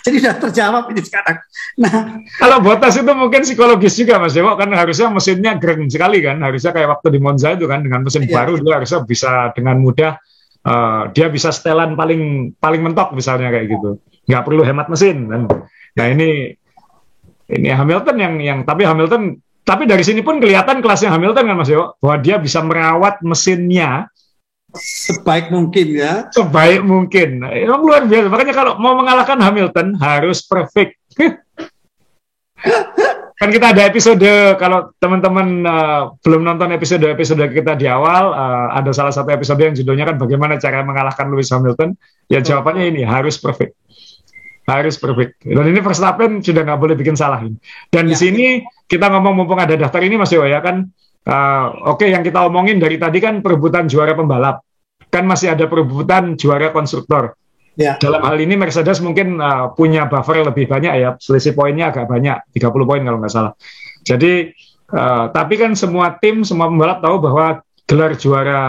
Jadi sudah terjawab ini sekarang. Nah, kalau Bottas itu mungkin psikologis juga Mas Dewo, kan harusnya mesinnya keren sekali kan, harusnya kayak waktu di Monza itu kan dengan mesin baru dia harusnya bisa dengan mudah dia bisa setelan paling mentok misalnya kayak gitu, nggak perlu hemat mesin kan. Nah ini Hamilton yang tapi dari sini pun kelihatan kelasnya Hamilton kan Mas Dewo, bahwa dia bisa merawat mesinnya sebaik mungkin ya. Sebaik mungkin. Emang luar biasa. Makanya kalau mau mengalahkan Hamilton harus perfect. Kan kita ada episode, kalau teman-teman belum nonton episode kita di awal, ada salah satu episode yang judulnya kan bagaimana cara mengalahkan Lewis Hamilton. Ya jawabannya ini, harus perfect. Harus perfect. Dan ini Verstappen sudah nggak boleh bikin salah ini. Dan di sini kita ngomong mumpung ada daftar ini Mas Dewa ya kan, oke, yang kita omongin dari tadi kan perebutan juara pembalap. Kan masih ada perebutan juara konstruktor. Ya. Dalam hal ini Mercedes mungkin punya buffer lebih banyak ya, selisih poinnya agak banyak, 30 poin kalau nggak salah. Jadi, tapi kan semua tim, semua pembalap tahu bahwa gelar juara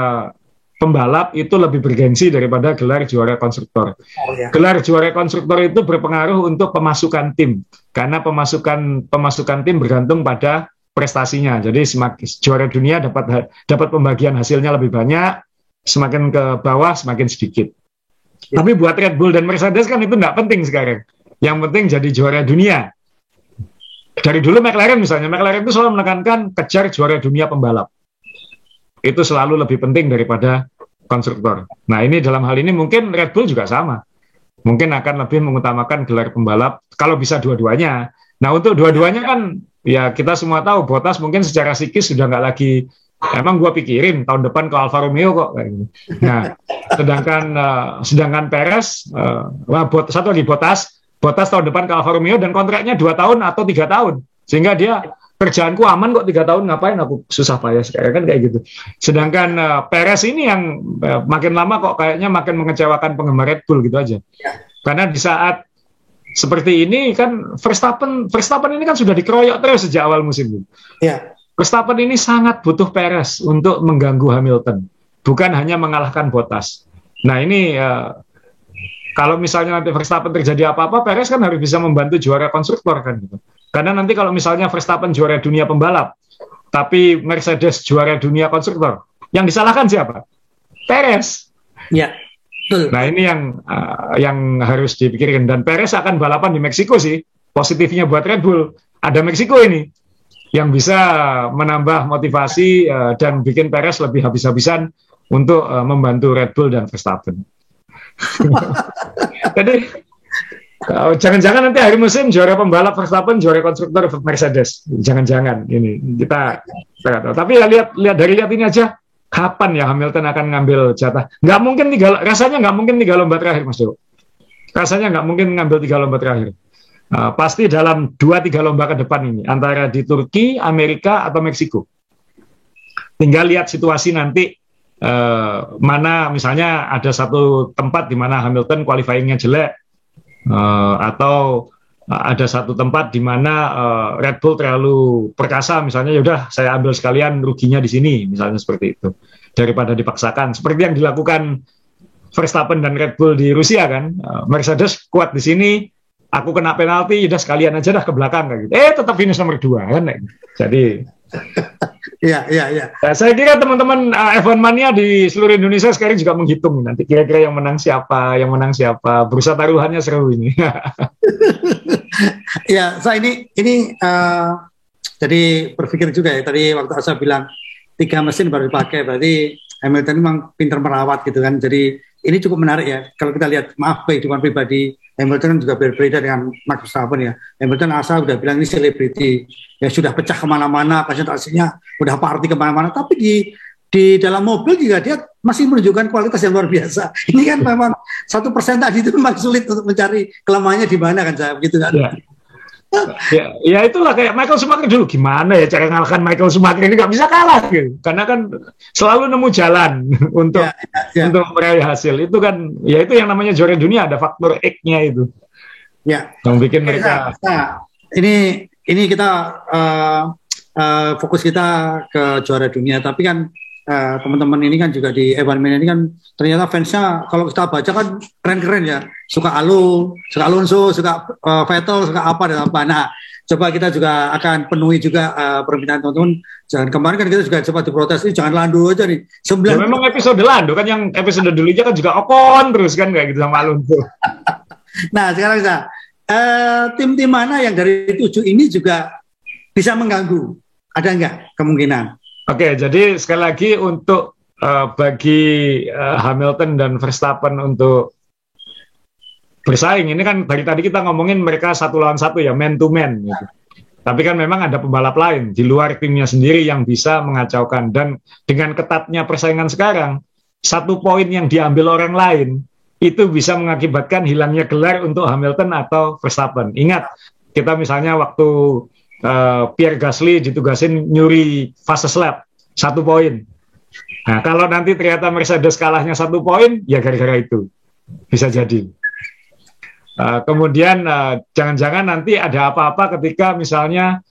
pembalap itu lebih bergengsi daripada gelar juara konstruktor. Oh, ya. Gelar juara konstruktor itu berpengaruh untuk pemasukan tim, karena pemasukan tim bergantung pada prestasinya. Jadi semakin juara dunia dapat pembagian hasilnya lebih banyak, semakin ke bawah semakin sedikit. Ya. Tapi buat Red Bull dan Mercedes kan itu nggak penting sekarang. Yang penting jadi juara dunia. Dari dulu McLaren misalnya, McLaren itu selalu menekankan kejar juara dunia pembalap. Itu selalu lebih penting daripada konstruktor. Nah ini dalam hal ini mungkin Red Bull juga sama. Mungkin akan lebih mengutamakan gelar pembalap kalau bisa dua-duanya. Nah untuk dua-duanya kan ya kita semua tahu Bottas mungkin secara psikis sudah nggak lagi, emang gue pikirin tahun depan ke Alfa Romeo kok. Nah, sedangkan Perez, satu lagi Bottas tahun depan ke Alfa Romeo dan kontraknya 2 tahun atau 3 tahun, sehingga dia kerjaanku aman kok 3 tahun, ngapain aku susah payah sekarang kan kayak gitu. Sedangkan Perez ini yang makin lama kok kayaknya makin mengecewakan penggemar Red Bull gitu aja. Karena di saat seperti ini kan Verstappen ini kan sudah dikeroyok terus sejak awal musim. Ya. Verstappen ini sangat butuh Perez untuk mengganggu Hamilton, bukan hanya mengalahkan Bottas. Nah ini kalau misalnya nanti Verstappen terjadi apa-apa, Perez kan harus bisa membantu juara konstruktor kan gitu. Karena nanti kalau misalnya Verstappen juara dunia pembalap, tapi Mercedes juara dunia konstruktor, yang disalahkan siapa? Perez. Ya. Nah ini yang harus dipikirkan, dan Perez akan balapan di Meksiko sih. Positifnya buat Red Bull ada Meksiko ini yang bisa menambah motivasi dan bikin Perez lebih habis-habisan untuk membantu Red Bull dan Verstappen. Jadi jangan-jangan nanti akhir musim juara pembalap Verstappen, juara konstruktor Mercedes. Jangan-jangan ini kita tahu. Tapi ya lihat ini aja. Kapan ya Hamilton akan ngambil jatah? Rasanya nggak mungkin 3 lomba terakhir, Mas Dewo. Rasanya nggak mungkin ngambil 3 lomba terakhir. Pasti dalam 2-3 lomba ke depan ini, antara di Turki, Amerika, atau Meksiko. Tinggal lihat situasi nanti, mana misalnya ada satu tempat di mana Hamilton qualifying-nya jelek, atau ada satu tempat di mana Red Bull terlalu perkasa, misalnya yaudah saya ambil sekalian ruginya di sini, misalnya seperti itu, daripada dipaksakan. Seperti yang dilakukan Verstappen dan Red Bull di Rusia kan, Mercedes kuat di sini, aku kena penalti, udah sekalian aja dah ke belakang kayak gitu. Tetap finish nomor 2 kan. Jadi Iya. Nah, saya kira teman-teman F1 Mania di seluruh Indonesia sekarang juga menghitung nanti kira-kira yang menang siapa, berusaha taruhannya seru ini. Ya, saya ini jadi berpikir juga ya, tadi waktu saya bilang 3 mesin baru dipakai, berarti Hamilton memang pintar merawat gitu kan. Jadi ini cukup menarik ya kalau kita lihat, maaf kehidupan pribadi Hamilton juga berbeda dengan Max Verstappen ya. Hamilton asal udah bilang ini selebriti, ya sudah pecah kemana-mana, presentasinya udah party kemana-mana. Tapi di dalam mobil juga dia masih menunjukkan kualitas yang luar biasa. Ini kan memang 1% tadi itu memang sulit untuk mencari kelemahannya di mana kan, saya begitu kan. Ya itulah kayak Michael Schumacher dulu, gimana ya cara ngalahkan Michael Schumacher ini, nggak bisa kalah gitu, karena kan selalu nemu jalan untuk meraih hasil. Itu kan ya itu yang namanya juara dunia, ada faktor X-nya itu yang bikin mereka. Ini kita fokus kita ke juara dunia, tapi kan teman-teman ini kan juga di F1 Mania ini kan ternyata fansnya kalau kita baca kan keren-keren ya, suka Alonso, suka Vettel, suka apa dan apa. Nah, coba kita juga akan penuhi juga permintaan teman-teman. Jangan kemarin kan kita juga sempat diprotes, ini jangan Lando aja nih. Ya, memang episode Lando kan, yang episode dulunya kan juga Ocon terus kan kayak gitu sama Alonso. Nah, sekarang tim-tim mana yang dari 7 ini juga bisa mengganggu? Ada nggak kemungkinan? Oke, jadi sekali lagi untuk bagi Hamilton dan Verstappen untuk bersaing, ini kan dari tadi kita ngomongin mereka 1 lawan 1 ya, man to man gitu. Tapi kan memang ada pembalap lain di luar timnya sendiri yang bisa mengacaukan, dan dengan ketatnya persaingan sekarang, 1 poin yang diambil orang lain itu bisa mengakibatkan hilangnya gelar untuk Hamilton atau Verstappen. Ingat, kita misalnya waktu Pierre Gasly ditugasin nyuri fastest lap 1 poin. Nah, kalau nanti ternyata Mercedes kalahnya 1 poin, ya gara-gara itu bisa jadi. Kemudian jangan-jangan nanti ada apa-apa ketika misalnya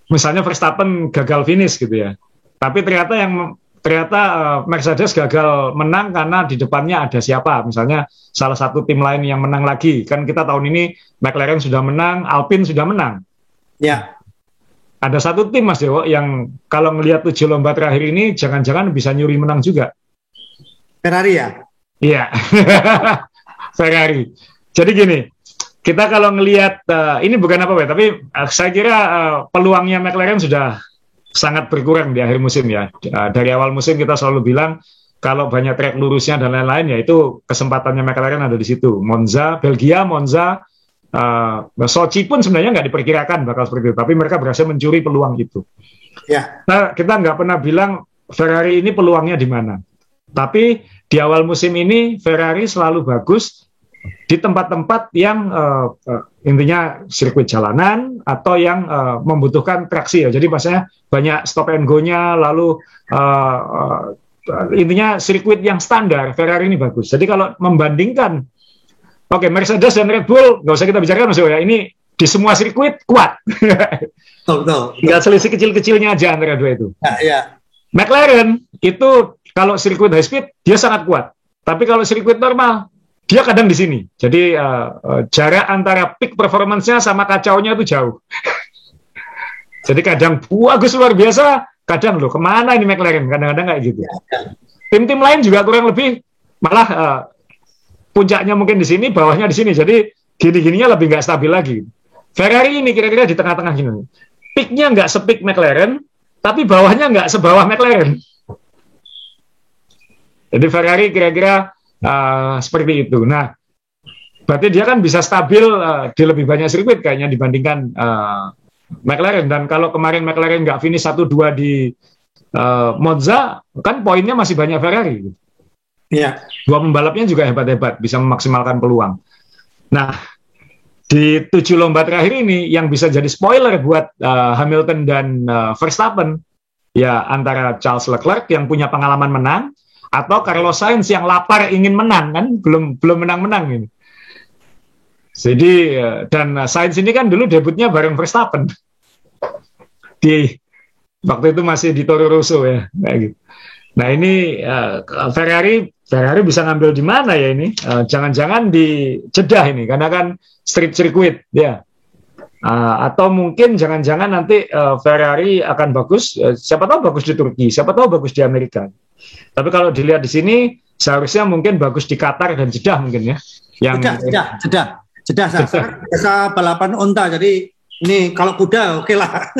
Verstappen gagal finish gitu ya. Tapi ternyata Mercedes gagal menang karena di depannya ada siapa, misalnya salah satu tim lain yang menang lagi. Kan kita tahun ini McLaren sudah menang, Alpine sudah menang. Ya. Ada 1 tim Mas Dewo yang kalau melihat 7 lomba terakhir ini jangan-jangan bisa nyuri menang juga. Ferrari ya? Iya. Ferrari. Jadi gini, kita kalau ngelihat ini bukan apa-apa, tapi saya kira peluangnya McLaren sudah sangat berkurang di akhir musim ya. Dari awal musim kita selalu bilang kalau banyak trek lurusnya dan lain-lain, ya itu kesempatannya McLaren ada di situ. Belgia, Monza, Sochi pun sebenarnya nggak diperkirakan bakal seperti itu, tapi mereka berhasil mencuri peluang itu. Ya. Nah, kita nggak pernah bilang Ferrari ini peluangnya di mana. Tapi di awal musim ini Ferrari selalu bagus di tempat-tempat yang intinya sirkuit jalanan atau yang membutuhkan traksi ya. Jadi maksudnya banyak stop and go-nya, lalu intinya sirkuit yang standar Ferrari ini bagus. Jadi kalau membandingkan Mercedes dan Red Bull nggak usah kita bicarakan Mas ya. Ini di semua sirkuit kuat. Betul. Tinggal selisih kecil-kecilnya aja antara 2 itu. Ya. McLaren itu kalau sirkuit high speed dia sangat kuat. Tapi kalau sirkuit normal dia kadang di sini. Jadi jarak antara peak performance-nya sama kacaunya itu jauh. Jadi kadang bagus luar biasa, kadang loh kemana ini McLaren, kadang-kadang kayak gitu. Tim-tim lain juga kurang lebih malah puncaknya mungkin di sini, bawahnya di sini. Jadi gini-gininya lebih nggak stabil lagi. Ferrari ini kira-kira di tengah-tengah gini. Peak-nya nggak se-peak McLaren, tapi bawahnya nggak sebawah McLaren. Jadi Ferrari kira-kira seperti itu. Nah, berarti dia kan bisa stabil di lebih banyak sirkuit kayaknya dibandingkan McLaren. Dan kalau kemarin McLaren nggak finish 1-2 di Monza, kan poinnya masih banyak Ferrari. Iya. 2 pembalapnya juga hebat-hebat, bisa memaksimalkan peluang. Nah, di 7 lomba terakhir ini yang bisa jadi spoiler buat Hamilton dan Verstappen, ya antara Charles Leclerc yang punya pengalaman menang, atau Carlos Sainz yang lapar ingin menang, kan belum menang-menang ini. Jadi dan Sainz ini kan dulu debutnya bareng Verstappen di waktu itu masih di Toro Rosso ya, kayak gitu. Nah ini Ferrari bisa ngambil di mana ya ini? Jangan-jangan di Jeddah ini, karena kan street circuit ya. Atau mungkin jangan-jangan nanti Ferrari akan bagus, siapa tahu bagus di Turki, siapa tahu bagus di Amerika. Tapi kalau dilihat di sini seharusnya mungkin bagus di Qatar dan Jeddah mungkin ya. Jeddah. Biasa balapan unta, jadi ini kalau kuda oke lah.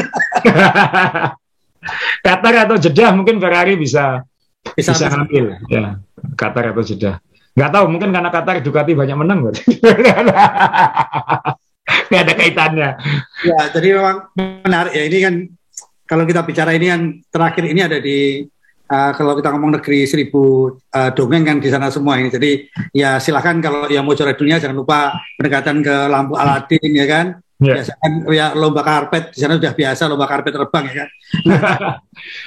Qatar atau Jeddah mungkin Ferrari bisa ngambil ya, Qatar atau Jeddah. Nggak tahu, mungkin karena Qatar Ducati banyak menang. Nggak ada kaitannya. Ya, jadi memang menarik ya. Ini kan kalau kita bicara ini kan terakhir ini ada di kalau kita ngomong negeri 1000 dongeng kan di sana semua ini. Jadi ya silakan kalau yang mau juara dunia jangan lupa pendekatan ke lampu Aladin ya kan. Biasa kan ya lomba karpet di sana sudah biasa lomba karpet terbang ya kan.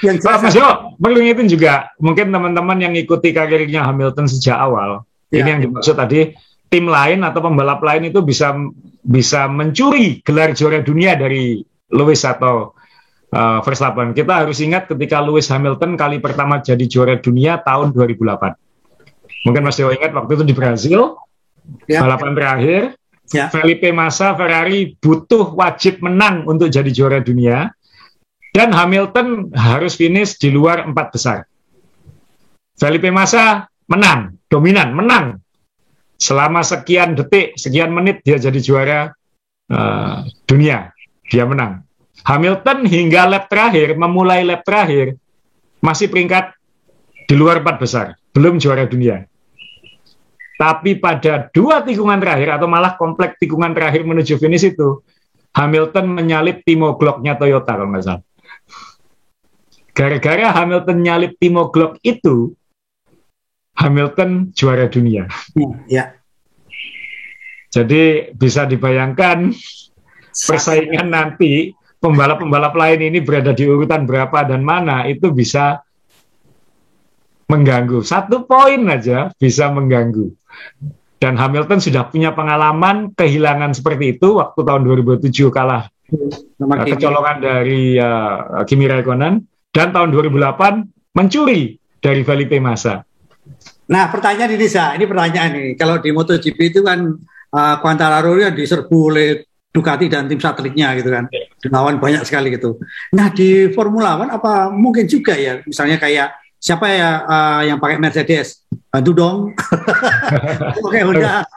Yang Mas Yo, perlu ngingetin juga mungkin teman-teman yang ikuti karirnya Hamilton sejak awal. Ini yang dimaksud tadi, tim lain atau pembalap lain itu bisa mencuri gelar juara dunia dari Lewis atau Verstappen. Kita harus ingat ketika Lewis Hamilton kali pertama jadi juara dunia tahun 2008. Mungkin Mas Yo ingat waktu itu di Brazil, balapan terakhir, Felipe Massa Ferrari butuh wajib menang untuk jadi juara dunia, dan Hamilton harus finish di luar 4 besar. Felipe Massa menang, dominan, menang. Selama sekian detik, sekian menit dia jadi juara dunia. Dia menang. Hamilton hingga lap terakhir, memulai lap terakhir, masih peringkat di luar 4 besar. Belum juara dunia. Tapi pada 2 tikungan terakhir, atau malah komplek tikungan terakhir menuju finish itu, Hamilton menyalip Timo Glock-nya Toyota, kalau nggak salah. Gara-gara Hamilton nyalip Timo Glock itu, Hamilton juara dunia. Ya. Jadi bisa dibayangkan persaingan nanti pembalap-pembalap lain ini berada di urutan berapa dan mana, itu bisa mengganggu. 1 poin aja bisa mengganggu. Dan Hamilton sudah punya pengalaman kehilangan seperti itu waktu tahun 2007 kalah kecolongan dari Kimi Raikkonen, dan tahun 2008 mencuri dari Felipe Massa. Nah, pertanyaan ini, ini pertanyaan ini. Kalau di MotoGP itu kan Quartararo diserbu oleh Ducati dan tim satelitnya gitu kan. Lawan banyak sekali gitu. Nah, di Formula One apa mungkin juga ya, misalnya kayak siapa ya yang pakai Mercedes? Bantu dong. Pakai Honda.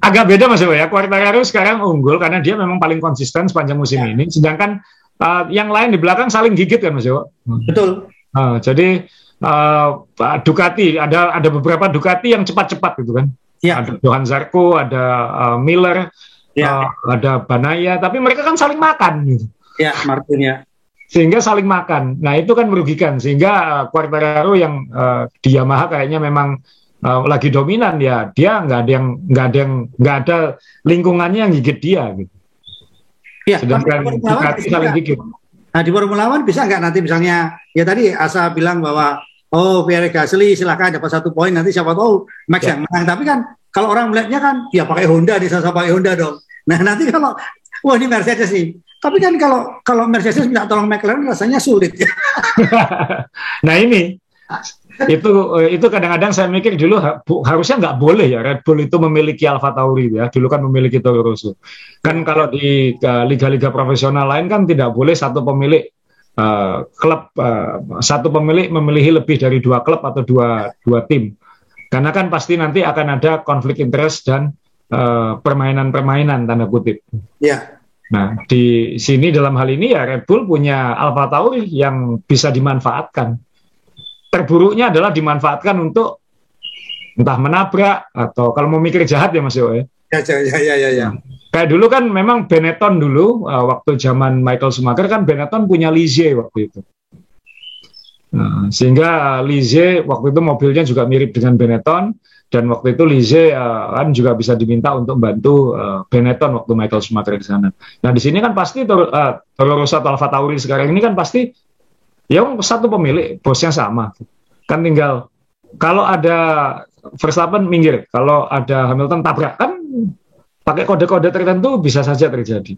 Agak beda Mas ya. Quartararo sekarang unggul karena dia memang paling konsisten sepanjang musim ini. Sedangkan yang lain di belakang saling gigit kan Mas Yo. Betul. Jadi Ducati ada beberapa Ducati yang cepat-cepat gitu kan. Ya. Ada Johan Zarco, ada Miller, ada Banaya, tapi mereka kan saling makan gitu. Ya, Martin ya. Sehingga saling makan. Nah, itu kan merugikan. Sehingga Quartararo yang di Yamaha kayaknya memang lagi dominan ya. Dia nggak ada lingkungannya yang gigit dia gitu. Ya, sedangkan Ducati saling gigit. Nah, di Formula One bisa nggak nanti misalnya, ya tadi Asa bilang bahwa Pierre Gasly silakan dapat 1 poin, nanti siapa tahu Max yang menang. Tapi kan kalau orang melihatnya kan, ya pakai Honda, di sana pakai Honda dong. Nah, nanti kalau, wah ini Mercedes nih. Tapi kan kalau Mercedes minta tolong McLaren rasanya sulit. Nah ini, itu kadang-kadang saya mikir dulu harusnya nggak boleh ya Red Bull itu memiliki Alfa Tauri ya. Dulu kan memiliki Toro Rosso. Kan kalau di liga-liga profesional lain kan tidak boleh satu pemilik klub, satu pemilik memiliki lebih dari 2 klub atau dua tim. Karena kan pasti nanti akan ada konflik interest dan permainan-permainan tanda kutip. Ya. Nah, di sini dalam hal ini ya Red Bull punya Alfa Tauri yang bisa dimanfaatkan. Terburuknya adalah dimanfaatkan untuk entah menabrak atau kalau mau mikir jahat ya Mas Yo ya. Ya. Kayak dulu kan memang Benetton dulu waktu zaman Michael Schumacher kan Benetton punya Ligier waktu itu. Nah, sehingga Ligier waktu itu mobilnya juga mirip dengan Benetton, dan waktu itu Ligier kan juga bisa diminta untuk membantu Benetton waktu Michael Schumacher di sana. Nah, di sini kan pasti Toro Rosso atau Alfa Tauri sekarang ini kan pasti ya satu pemilik, bosnya sama. Kan tinggal kalau ada Verstappen minggir, kalau ada Hamilton tabrak, kan pakai kode-kode tertentu bisa saja terjadi.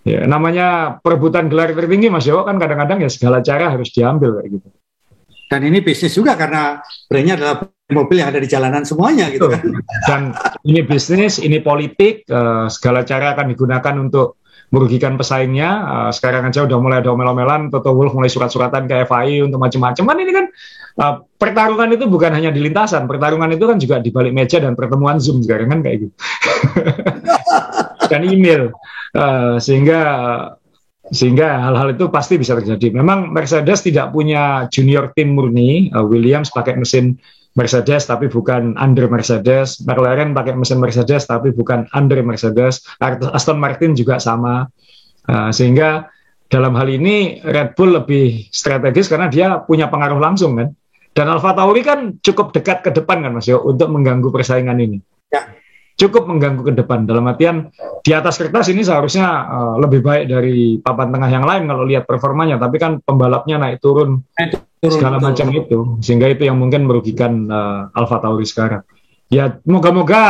Ya, namanya perebutan gelar tertinggi Mas Yo kan kadang-kadang ya segala cara harus diambil kayak gitu. Dan ini bisnis juga karena brandnya adalah mobil yang ada di jalanan semuanya gitu kan. Dan ini bisnis, ini politik, segala cara akan digunakan untuk merugikan pesaingnya. Sekarang aja udah mulai ada omel-omelan, Toto Wolff mulai surat-suratan ke FIA untuk macam-macam. Kan ini kan pertarungan itu bukan hanya di lintasan, pertarungan itu kan juga di balik meja dan pertemuan Zoom sekarang kan kayak gitu. Dan email. Sehingga hal-hal itu pasti bisa terjadi. Memang Mercedes tidak punya junior tim murni, Williams pakai mesin Mercedes tapi bukan under Mercedes, McLaren pakai mesin Mercedes tapi bukan under Mercedes, Aston Martin juga sama. Sehingga dalam hal ini Red Bull lebih strategis karena dia punya pengaruh langsung kan. Dan Alfa Tauri kan cukup dekat ke depan kan Mas Yo untuk mengganggu persaingan ini. Ya. Cukup mengganggu ke depan. Dalam artian di atas kertas ini seharusnya lebih baik dari papan tengah yang lain kalau lihat performanya. Tapi kan pembalapnya naik turun segala macam itu. Sehingga itu yang mungkin merugikan Alfa Tauri sekarang. Ya moga-moga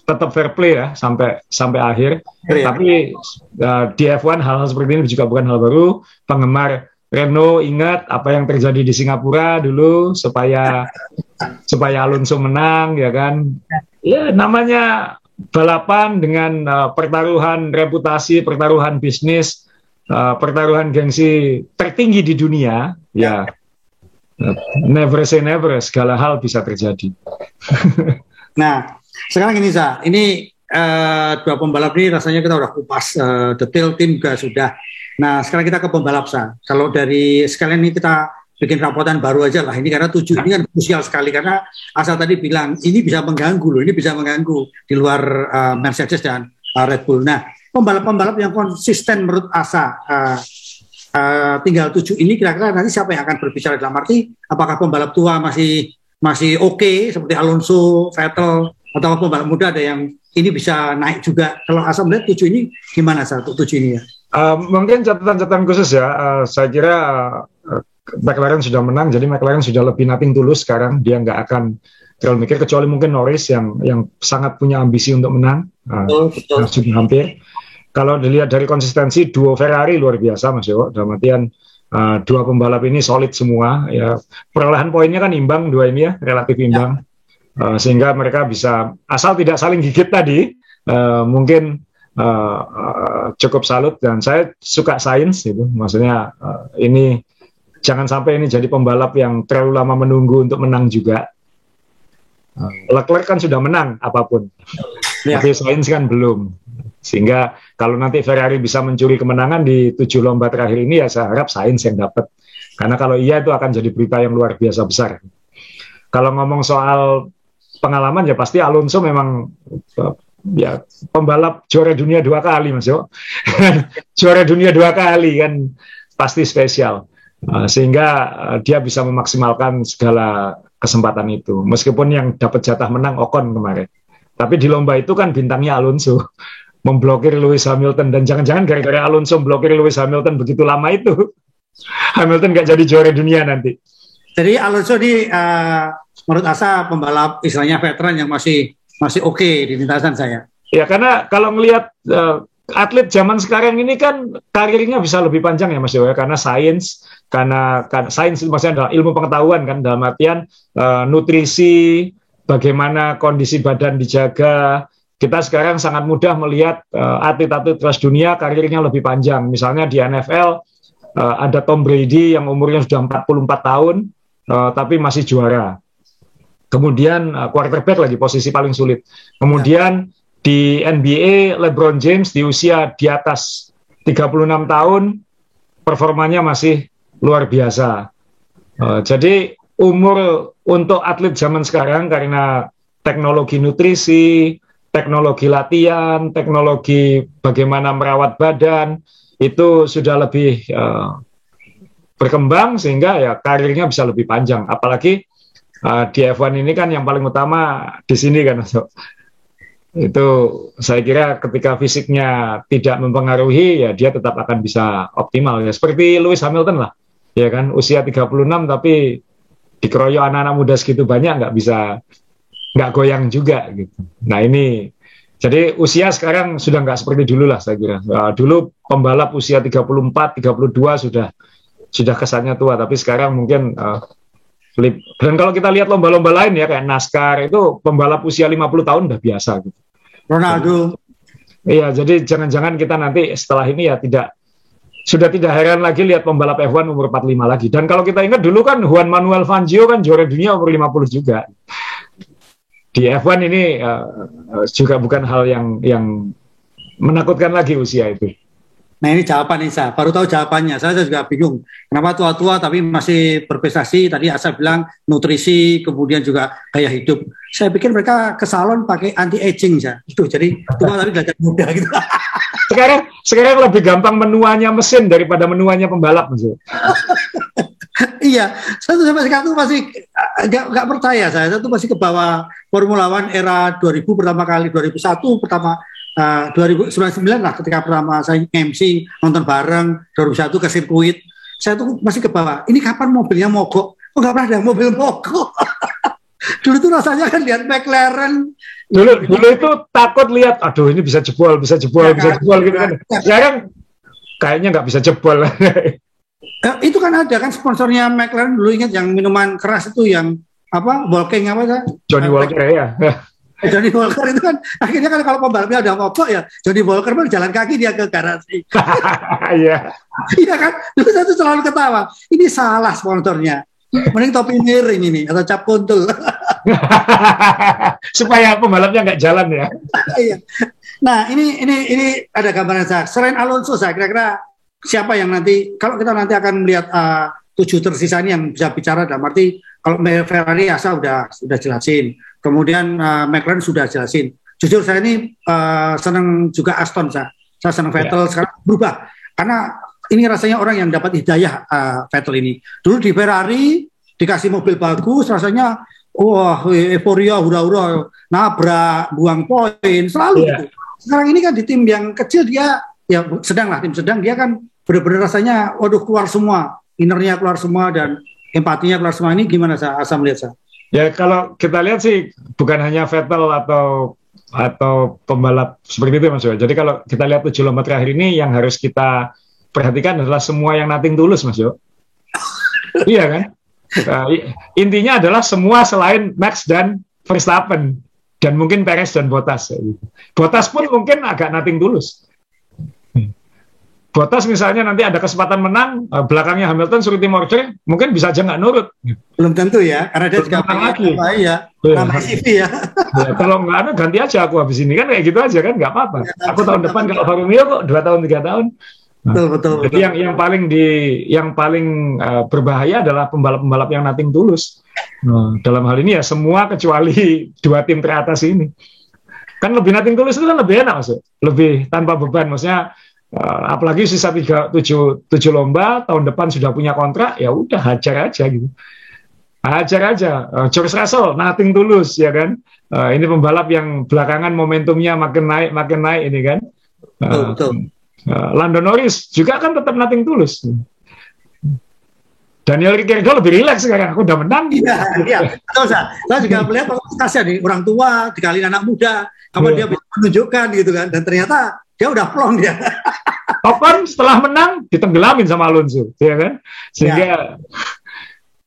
tetap fair play ya sampai akhir. Ya. Tapi di F1 hal-hal seperti ini juga bukan hal baru. Penggemar Renault ingat apa yang terjadi di Singapura dulu supaya Alonso menang ya kan. Ya namanya balapan dengan pertaruhan reputasi, pertaruhan bisnis, pertaruhan gengsi tertinggi di dunia. Ya never say never, segala hal bisa terjadi. Nah, sekarang ini ini dua pembalap ini rasanya kita udah kupas detail, tim juga sudah. Nah, sekarang kita ke pembalap Kalau dari sekalian ini kita bikin raporan baru aja lah. Ini karena 7 ini kan krusial sekali karena asal tadi bilang ini bisa mengganggu loh, ini bisa mengganggu di luar Mercedes dan Red Bull. Nah, pembalap-pembalap yang konsisten menurut Asa tinggal 7 ini kira-kira nanti siapa yang akan berbicara dalam arti apakah pembalap tua masih oke seperti Alonso, Vettel atau pembalap muda ada yang ini bisa naik juga. Kalau Asa melihat 7 ini gimana untuk 7 ini ya? Mungkin catatan khusus ya. Saya kira McLaren sudah menang, jadi McLaren sudah lebih nothing tulus sekarang. Dia nggak akan terlalu mikir kecuali mungkin Norris yang sangat punya ambisi untuk menang. Sudah hampir. Kalau dilihat dari konsistensi duo Ferrari luar biasa Mas Yo. Dalam artian dua pembalap ini solid semua. Ya perolehan poinnya kan imbang dua ini ya, relatif imbang. Sehingga mereka bisa asal tidak saling gigit tadi, mungkin cukup salut. Dan saya suka Sainz itu, maksudnya ini jangan sampai ini jadi pembalap yang terlalu lama menunggu untuk menang juga. Leclerc kan sudah menang apapun, tapi Sainz kan belum. Sehingga kalau nanti Ferrari bisa mencuri kemenangan di 7 lomba terakhir ini, ya saya harap Sainz yang dapat. Karena kalau iya itu akan jadi berita yang luar biasa besar. Kalau ngomong soal pengalaman ya pasti Alonso memang ya pembalap juara dunia 2 kali Mas Yo. Juara dunia 2 kali kan pasti spesial. Sehingga dia bisa memaksimalkan segala kesempatan itu. Meskipun yang dapat jatah menang Ocon kemarin. Tapi di lomba itu kan bintangnya Alonso. Memblokir Lewis Hamilton. Dan jangan-jangan gara-gara Alonso memblokir Lewis Hamilton begitu lama itu, Hamilton nggak jadi juara dunia nanti. Jadi Alonso ini menurut Asa pembalap istilahnya veteran yang masih oke di lintasan saya. Ya karena kalau melihat atlet zaman sekarang ini kan karirnya bisa lebih panjang ya Mas Yo, karena sains, karena sains maksudnya adalah ilmu pengetahuan kan, dalam artian nutrisi, bagaimana kondisi badan dijaga. Kita sekarang sangat mudah melihat atlet-atlet kelas dunia karirnya lebih panjang. Misalnya di NFL ada Tom Brady yang umurnya sudah 44 tahun tapi masih juara. Kemudian quarterback lagi posisi paling sulit. Kemudian di NBA LeBron James di usia di atas 36 tahun performanya masih luar biasa. Jadi umur untuk atlet zaman sekarang karena teknologi nutrisi, teknologi latihan, teknologi bagaimana merawat badan itu sudah lebih berkembang sehingga ya karirnya bisa lebih panjang. Apalagi di F1 ini kan yang paling utama di sini kan. Itu saya kira ketika fisiknya tidak mempengaruhi ya dia tetap akan bisa optimal ya. Seperti Lewis Hamilton lah. Ya kan usia 36 tapi dikeroyok anak-anak muda segitu banyak nggak goyang juga gitu. Nah ini jadi usia sekarang sudah nggak seperti dulu lah saya kira. Dulu pembalap usia 34, 32 sudah kesannya tua, tapi sekarang mungkin dan kalau kita lihat lomba-lomba lain ya kayak NASCAR itu pembalap usia 50 tahun udah biasa gitu. Ronaldo. Iya, jadi jangan-jangan kita nanti setelah ini ya sudah tidak heran lagi lihat pembalap F1 umur 45 lagi. Dan kalau kita ingat dulu kan Juan Manuel Fangio kan juara dunia umur 50 juga. Di F1 ini juga bukan hal yang menakutkan lagi usia itu. Nah ini jawaban Isa, baru tahu jawabannya. Saya juga bingung. Kenapa tua-tua tapi masih berprestasi? Tadi Asa bilang nutrisi, kemudian juga gaya hidup. Saya pikir mereka ke salon pakai anti aging ya. Itu jadi tua tapi kelihatan muda gitu. Sekarang lebih gampang menuanya mesin daripada menuanya pembalap, Mas. Iya, saya tuh sampai sekarang tuh masih nggak percaya saya tuh masih ke bawah Formula One era 2000 pertama kali, 2001 pertama, 2099 lah ketika pertama saya MC nonton bareng 2001 ke sirkuit. Saya tuh masih ke bawah. Ini kapan mobilnya mogok? Oh nggak pernah ada mobil mogok. Dulu tuh rasanya kan lihat McLaren. Dulu itu takut lihat, aduh ini bisa jebol gitu kan. Sekarang kayaknya nggak bisa jebol. Itu kan ada kan sponsornya McLaren dulu, ingat yang minuman keras itu yang apa Walking apa Johnny Walker ya. Johnny Walker itu kan akhirnya kan kalau pembalapnya udah mogok ya Johnny Walker pun jalan kaki dia ke garasi. Iya. Iya kan, dulu saya tuh selalu ketawa. Ini salah sponsornya. Mending topi miring ini atau cap kuntul. Supaya pembalapnya nggak jalan ya. Iya. Nah ini ada gambaran saya. Selain Alonso saya kira-kira siapa yang nanti, kalau kita nanti akan melihat 7 tersisa ini yang bisa bicara, dalam arti kalau Ferrari Asa sudah jelasin, kemudian McLaren sudah jelasin. Jujur saya ini senang juga Aston, saya senang Vettel sekarang berubah, karena ini rasanya orang yang dapat hidayah Vettel ini. Dulu di Ferrari dikasih mobil bagus, rasanya wah euforia, hura-hura, nabrak, buang poin, selalu gitu. Sekarang ini kan di tim yang kecil dia ya tim sedang dia kan benar-benar rasanya waduh keluar semua, innernya keluar semua dan empatinya keluar semua. Ini gimana Asa melihat saya? Ya kalau kita lihat sih bukan hanya Vettel atau pembalap seperti itu Mas Yo. Jadi kalau kita lihat 7 lomba terakhir ini yang harus kita perhatikan adalah semua yang nothing tulus Mas Yo. Iya kan? Intinya adalah semua selain Max dan Verstappen dan mungkin Perez dan Bottas. Bottas pun mungkin agak nothing tulus. Bottas misalnya nanti ada kesempatan menang, belakangnya Hamilton suruh tim order, mungkin bisa aja nggak nurut. Belum tentu ya, karena dia juga lagi. Nama CV ya. Kalau nggak ada ganti aja aku habis ini kan kayak gitu aja kan nggak apa-apa. Aku tahun depan kalau Alfa Romeo kok 2 tahun 3 tahun. Betul. Jadi yang paling berbahaya adalah pembalap-pembalap yang nothing tulus. Dalam hal ini ya semua kecuali 2 tim teratas ini. Kan lebih nothing tulus itu kan lebih enak Mas, lebih tanpa beban maksudnya. Apalagi sisa 7 lomba tahun depan sudah punya kontrak, ya udah hajar aja gitu. Hajar aja. George Russell nothing tulus ya kan. Ini pembalap yang belakangan momentumnya makin naik ini kan. Betul. Lando Norris juga kan tetap nothing tulus. Daniel Ricciardo lebih rileks sekarang, aku udah menang. Iya. Saya juga melihat kasihan nih orang tua dikali anak muda, apa dia bisa menunjukkan gitu kan, dan ternyata dia udah plong dia. Ocon setelah menang ditenggelamin sama Alonso, ya kan? Sehingga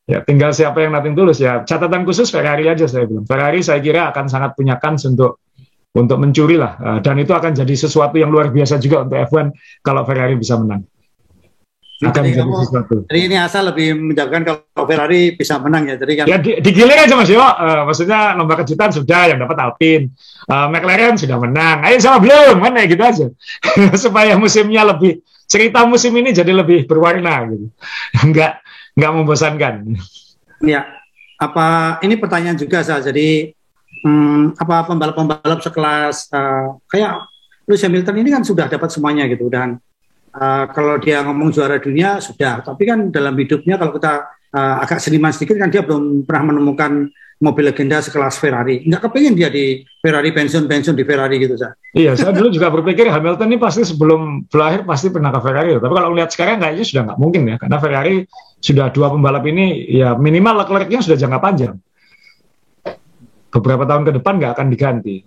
ya tinggal siapa yang nothing tulus ya. Catatan khusus Ferrari aja saya bilang. Ferrari saya kira akan sangat punya kans untuk mencuri lah, dan itu akan jadi sesuatu yang luar biasa juga untuk F1 kalau Ferrari bisa menang. Jadi ini Asa lebih menjagokan kalau Ferrari bisa menang ya. Jadi kan ya digilir aja Mas Yo. Maksudnya lomba kejutan sudah yang dapat Alpine, McLaren sudah menang. Ayo sama belum mana gitu aja. Supaya musimnya lebih cerita musim ini jadi lebih berwarna gitu. Enggak membosankan. Ya. Apa ini pertanyaan juga Sa. Jadi apa pembalap-pembalap sekelas kayak Lewis Hamilton ini kan sudah dapat semuanya gitu, dan kalau dia ngomong juara dunia sudah, tapi kan dalam hidupnya kalau kita agak seniman sedikit kan dia belum pernah menemukan mobil legenda sekelas Ferrari. Nggak kepingin dia di Ferrari pensiun di Ferrari gitu Sa. Iya, saya dulu juga berpikir Hamilton ini pasti sebelum berakhir pasti pernah ke Ferrari, tapi kalau lihat sekarang kayaknya sudah nggak mungkin ya, karena Ferrari sudah 2 pembalap ini ya minimal Leclerc-nya sudah jangka panjang. Beberapa tahun ke depan nggak akan diganti.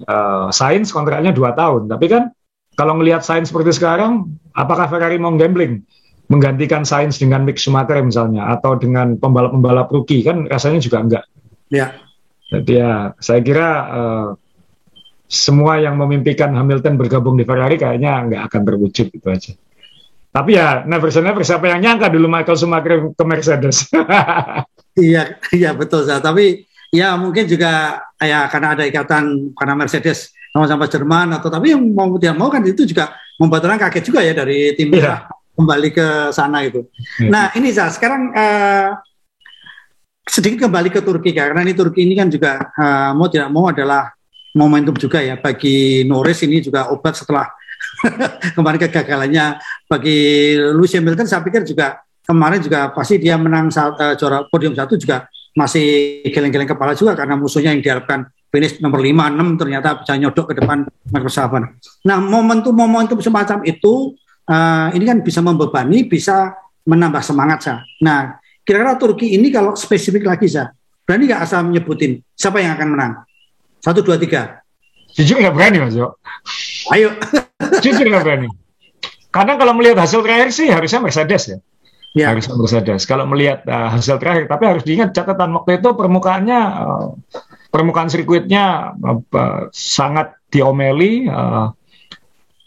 Sainz kontraknya 2 tahun, tapi kan kalau ngelihat Sainz seperti sekarang, apakah Ferrari mau gambling menggantikan Sainz dengan Mick Schumacher misalnya, atau dengan pembalap-pembalap rookie, kan rasanya juga enggak. Ya. Jadi ya saya kira semua yang memimpikan Hamilton bergabung di Ferrari kayaknya nggak akan terwujud itu aja. Tapi ya never say never, siapa yang nyangka dulu Michael Schumacher ke Mercedes. Iya betul Sa. Tapi ya mungkin juga ya karena ada ikatan karena Mercedes sama-sama Jerman, atau tapi yang mau tidak mau kan itu juga membuat orang kaget juga ya dari tim merah kembali ke sana itu. Nah ini sekarang sedikit kembali ke Turki karena ini Turki ini kan juga mau tidak mau adalah momentum juga ya bagi Norris, ini juga obat setelah kemarin kegagalannya bagi Lewis Hamilton. Saya pikir juga kemarin juga pasti dia menang juara podium 1 juga masih geleng-geleng kepala juga karena musuhnya yang diharapkan finish nomor 5, 6 ternyata bisa nyodok ke depan Max Verstappen. Nah momentum semacam itu ini kan bisa membebani, bisa menambah semangat saya. Nah kira-kira Turki ini kalau spesifik lagi saya berani nggak asal menyebutin siapa yang akan menang? 1, 2, 3. Jujur nggak berani Mas Jo. Ayo. Jujur nggak berani. Karena kalau melihat hasil terakhir sih harusnya Mercedes ya. Ya. Harusnya Mercedes. Kalau melihat hasil terakhir, tapi harus diingat catatan waktu itu permukaan sirkuitnya sangat diomeli.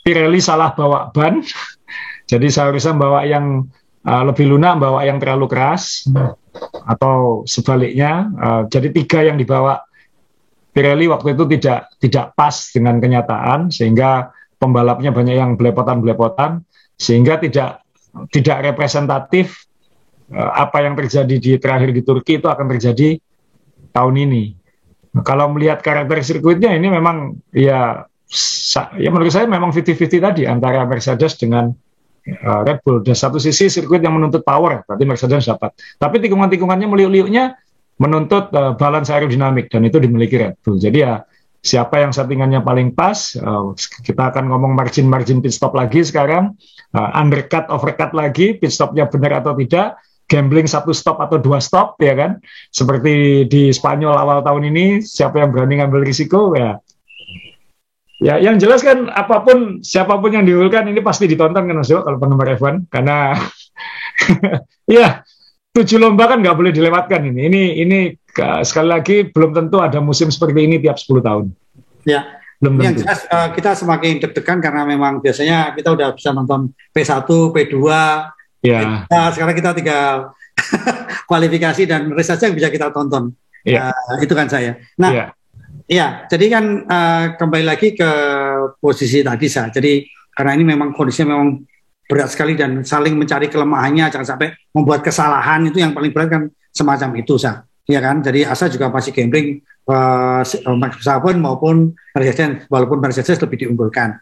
Pirelli salah bawa ban, jadi seharusnya bawa yang lebih lunak, bawa yang terlalu keras, atau sebaliknya. Jadi 3 yang dibawa Pirelli waktu itu tidak pas dengan kenyataan, sehingga pembalapnya banyak yang belepotan-belepotan, sehingga tidak representatif apa yang terjadi di terakhir di Turki itu akan terjadi tahun ini. Kalau melihat karakter sirkuitnya ini memang ya menurut saya memang 50-50 tadi antara Mercedes dengan Red Bull. Dan satu sisi sirkuit yang menuntut power, berarti Mercedes dapat. Tapi tikungan-tikungannya meliuk-liuknya menuntut balance aerodinamik, dan itu dimiliki Red Bull. Jadi ya siapa yang settingannya paling pas, kita akan ngomong margin pit stop lagi sekarang, undercut, overcut lagi, pit stopnya benar atau tidak, gambling 1 stop atau 2 stop, ya kan? Seperti di Spanyol awal tahun ini, siapa yang berani ngambil risiko, ya yang jelas kan siapapun yang diunggulkan ini pasti ditonton kan Mas Jo, kalau penggemar F1, karena ya 7 lomba kan nggak boleh dilewatkan ini sekali lagi belum tentu ada musim seperti ini tiap 10 tahun. Ya, belum yang tentu. Jelas kita semakin deg-degan karena memang biasanya kita udah bisa nonton P1, P2, ya. Sekarang kita tinggal kualifikasi dan race saja yang bisa kita tonton. Ya. Itu kan saya. Nah, ya, jadi kan kembali lagi ke posisi tadi saya. Jadi karena ini memang kondisinya memang berat sekali dan saling mencari kelemahannya, jangan sampai membuat kesalahan, itu yang paling berat kan semacam itu saya. Ya kan, jadi Asa juga masih gambling Max Verstappen maupun Mercedes, walaupun Mercedes lebih diunggulkan.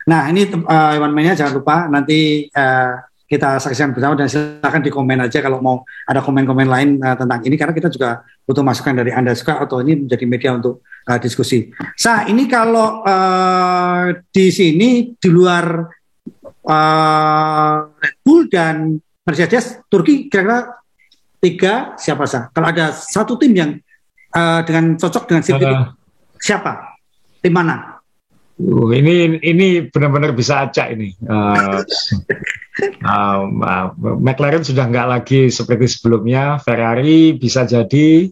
Nah ini Iwan Mania jangan lupa nanti kita saksikan bersama dan silakan di komen aja kalau mau ada komen-komen lain tentang ini, karena kita juga butuh masukan dari Anda juga, atau ini menjadi media untuk diskusi. Ini kalau di sini di luar Red Bull dan Mercedes, Turki kira-kira 3 siapa sah? Kalau ada satu tim yang dengan cocok dengan sirkuit siapa? Tim mana? Ini benar-benar bisa acak ini. McLaren sudah nggak lagi seperti sebelumnya. Ferrari bisa jadi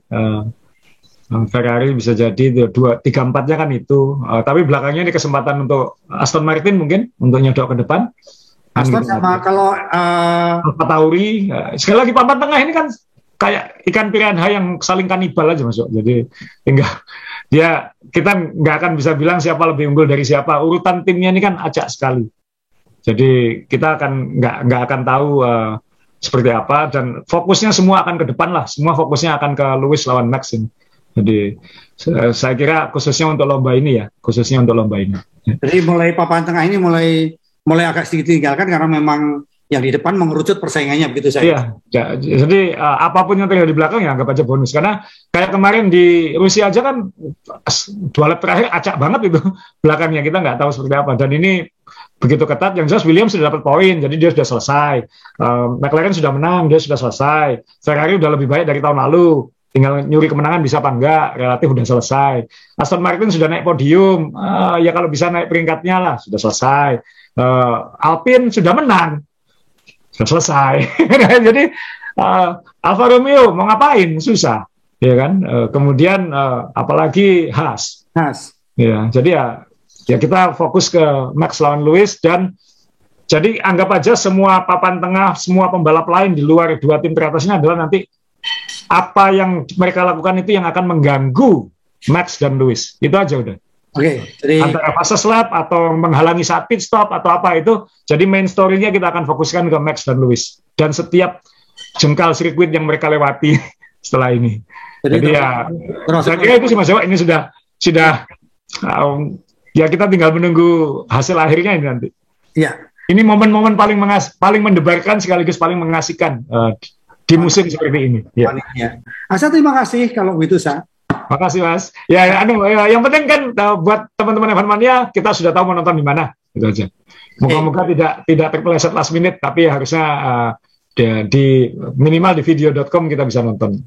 3-4-nya kan itu. Tapi belakangnya ini kesempatan untuk Aston Martin mungkin untuk nyodok ke depan. Aston gitu. Sama kalau Alfa Tauri. Sekali lagi papan tengah ini kan kayak ikan piranha yang saling kanibal aja masuk. Jadi kita nggak akan bisa bilang siapa lebih unggul dari siapa. Urutan timnya ini kan acak sekali. Jadi kita akan nggak akan tahu seperti apa, dan fokusnya semua akan ke depan lah. Semua fokusnya akan ke Lewis lawan Max ini. Jadi saya kira khususnya untuk lomba ini. Jadi mulai papan tengah ini mulai agak sedikit ditinggalkan karena memang yang di depan mengerucut persaingannya, begitu saya. Iya. Jadi apapun yang terjadi di belakang ya anggap aja bonus, karena kayak kemarin di Rusia aja kan 2 lap terakhir acak banget itu belakangnya, kita nggak tahu seperti apa, dan ini begitu ketat. Yang jelas Williams sudah dapat poin, jadi dia sudah selesai. McLaren sudah menang, dia sudah selesai. Ferrari udah lebih baik dari tahun lalu, tinggal nyuri kemenangan bisa apa enggak, relatif udah selesai. Aston Martin sudah naik podium, ya kalau bisa naik peringkatnya lah, sudah selesai. Alpine sudah menang, sudah selesai. Jadi Alfa Romeo mau ngapain, susah, ya kan. Kemudian apalagi Haas. Ya, jadi ya kita fokus ke Max lawan Lewis, dan jadi anggap aja semua papan tengah, semua pembalap lain di luar 2 tim teratasnya adalah nanti apa yang mereka lakukan itu yang akan mengganggu Max dan Lewis. Itu aja udah. Oke, jadi antara fase lap atau menghalangi saat pit stop atau apa itu. Jadi main story-nya kita akan fokuskan ke Max dan Lewis dan setiap jengkal sirkuit yang mereka lewati setelah ini. Jadi ya, saya kira itu sih Mas Dewa, ini sudah ya kita tinggal menunggu hasil akhirnya ini nanti. Iya. Ini momen-momen paling mendebarkan sekaligus paling mengasihkan di musim seperti ini. Ya. Asa terima kasih kalau begitu, Sa. Makasih Mas. Ya, yang penting kan buat teman-teman F1 Mania kita sudah tahu menonton di mana, itu aja. Moga-moga tidak terpeleset last minute, tapi harusnya di minimal di video.com kita bisa nonton.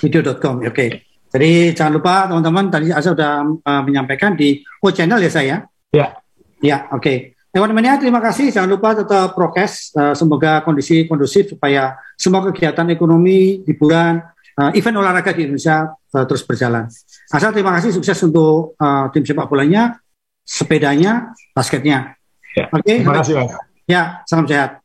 Video.com, oke. Jadi jangan lupa teman-teman, tadi Asa sudah menyampaikan di channel ya saya. Ya. Ya, oke. F1 Mania terima kasih. Jangan lupa tetap prokes. Semoga kondisi kondusif supaya semua kegiatan ekonomi, hiburan, event olahraga di Indonesia terus berjalan. Asa terima kasih, sukses untuk tim sepak bolanya, sepedanya, basketnya. Ya, oke. Terima kasih Mas. Ya, salam sehat.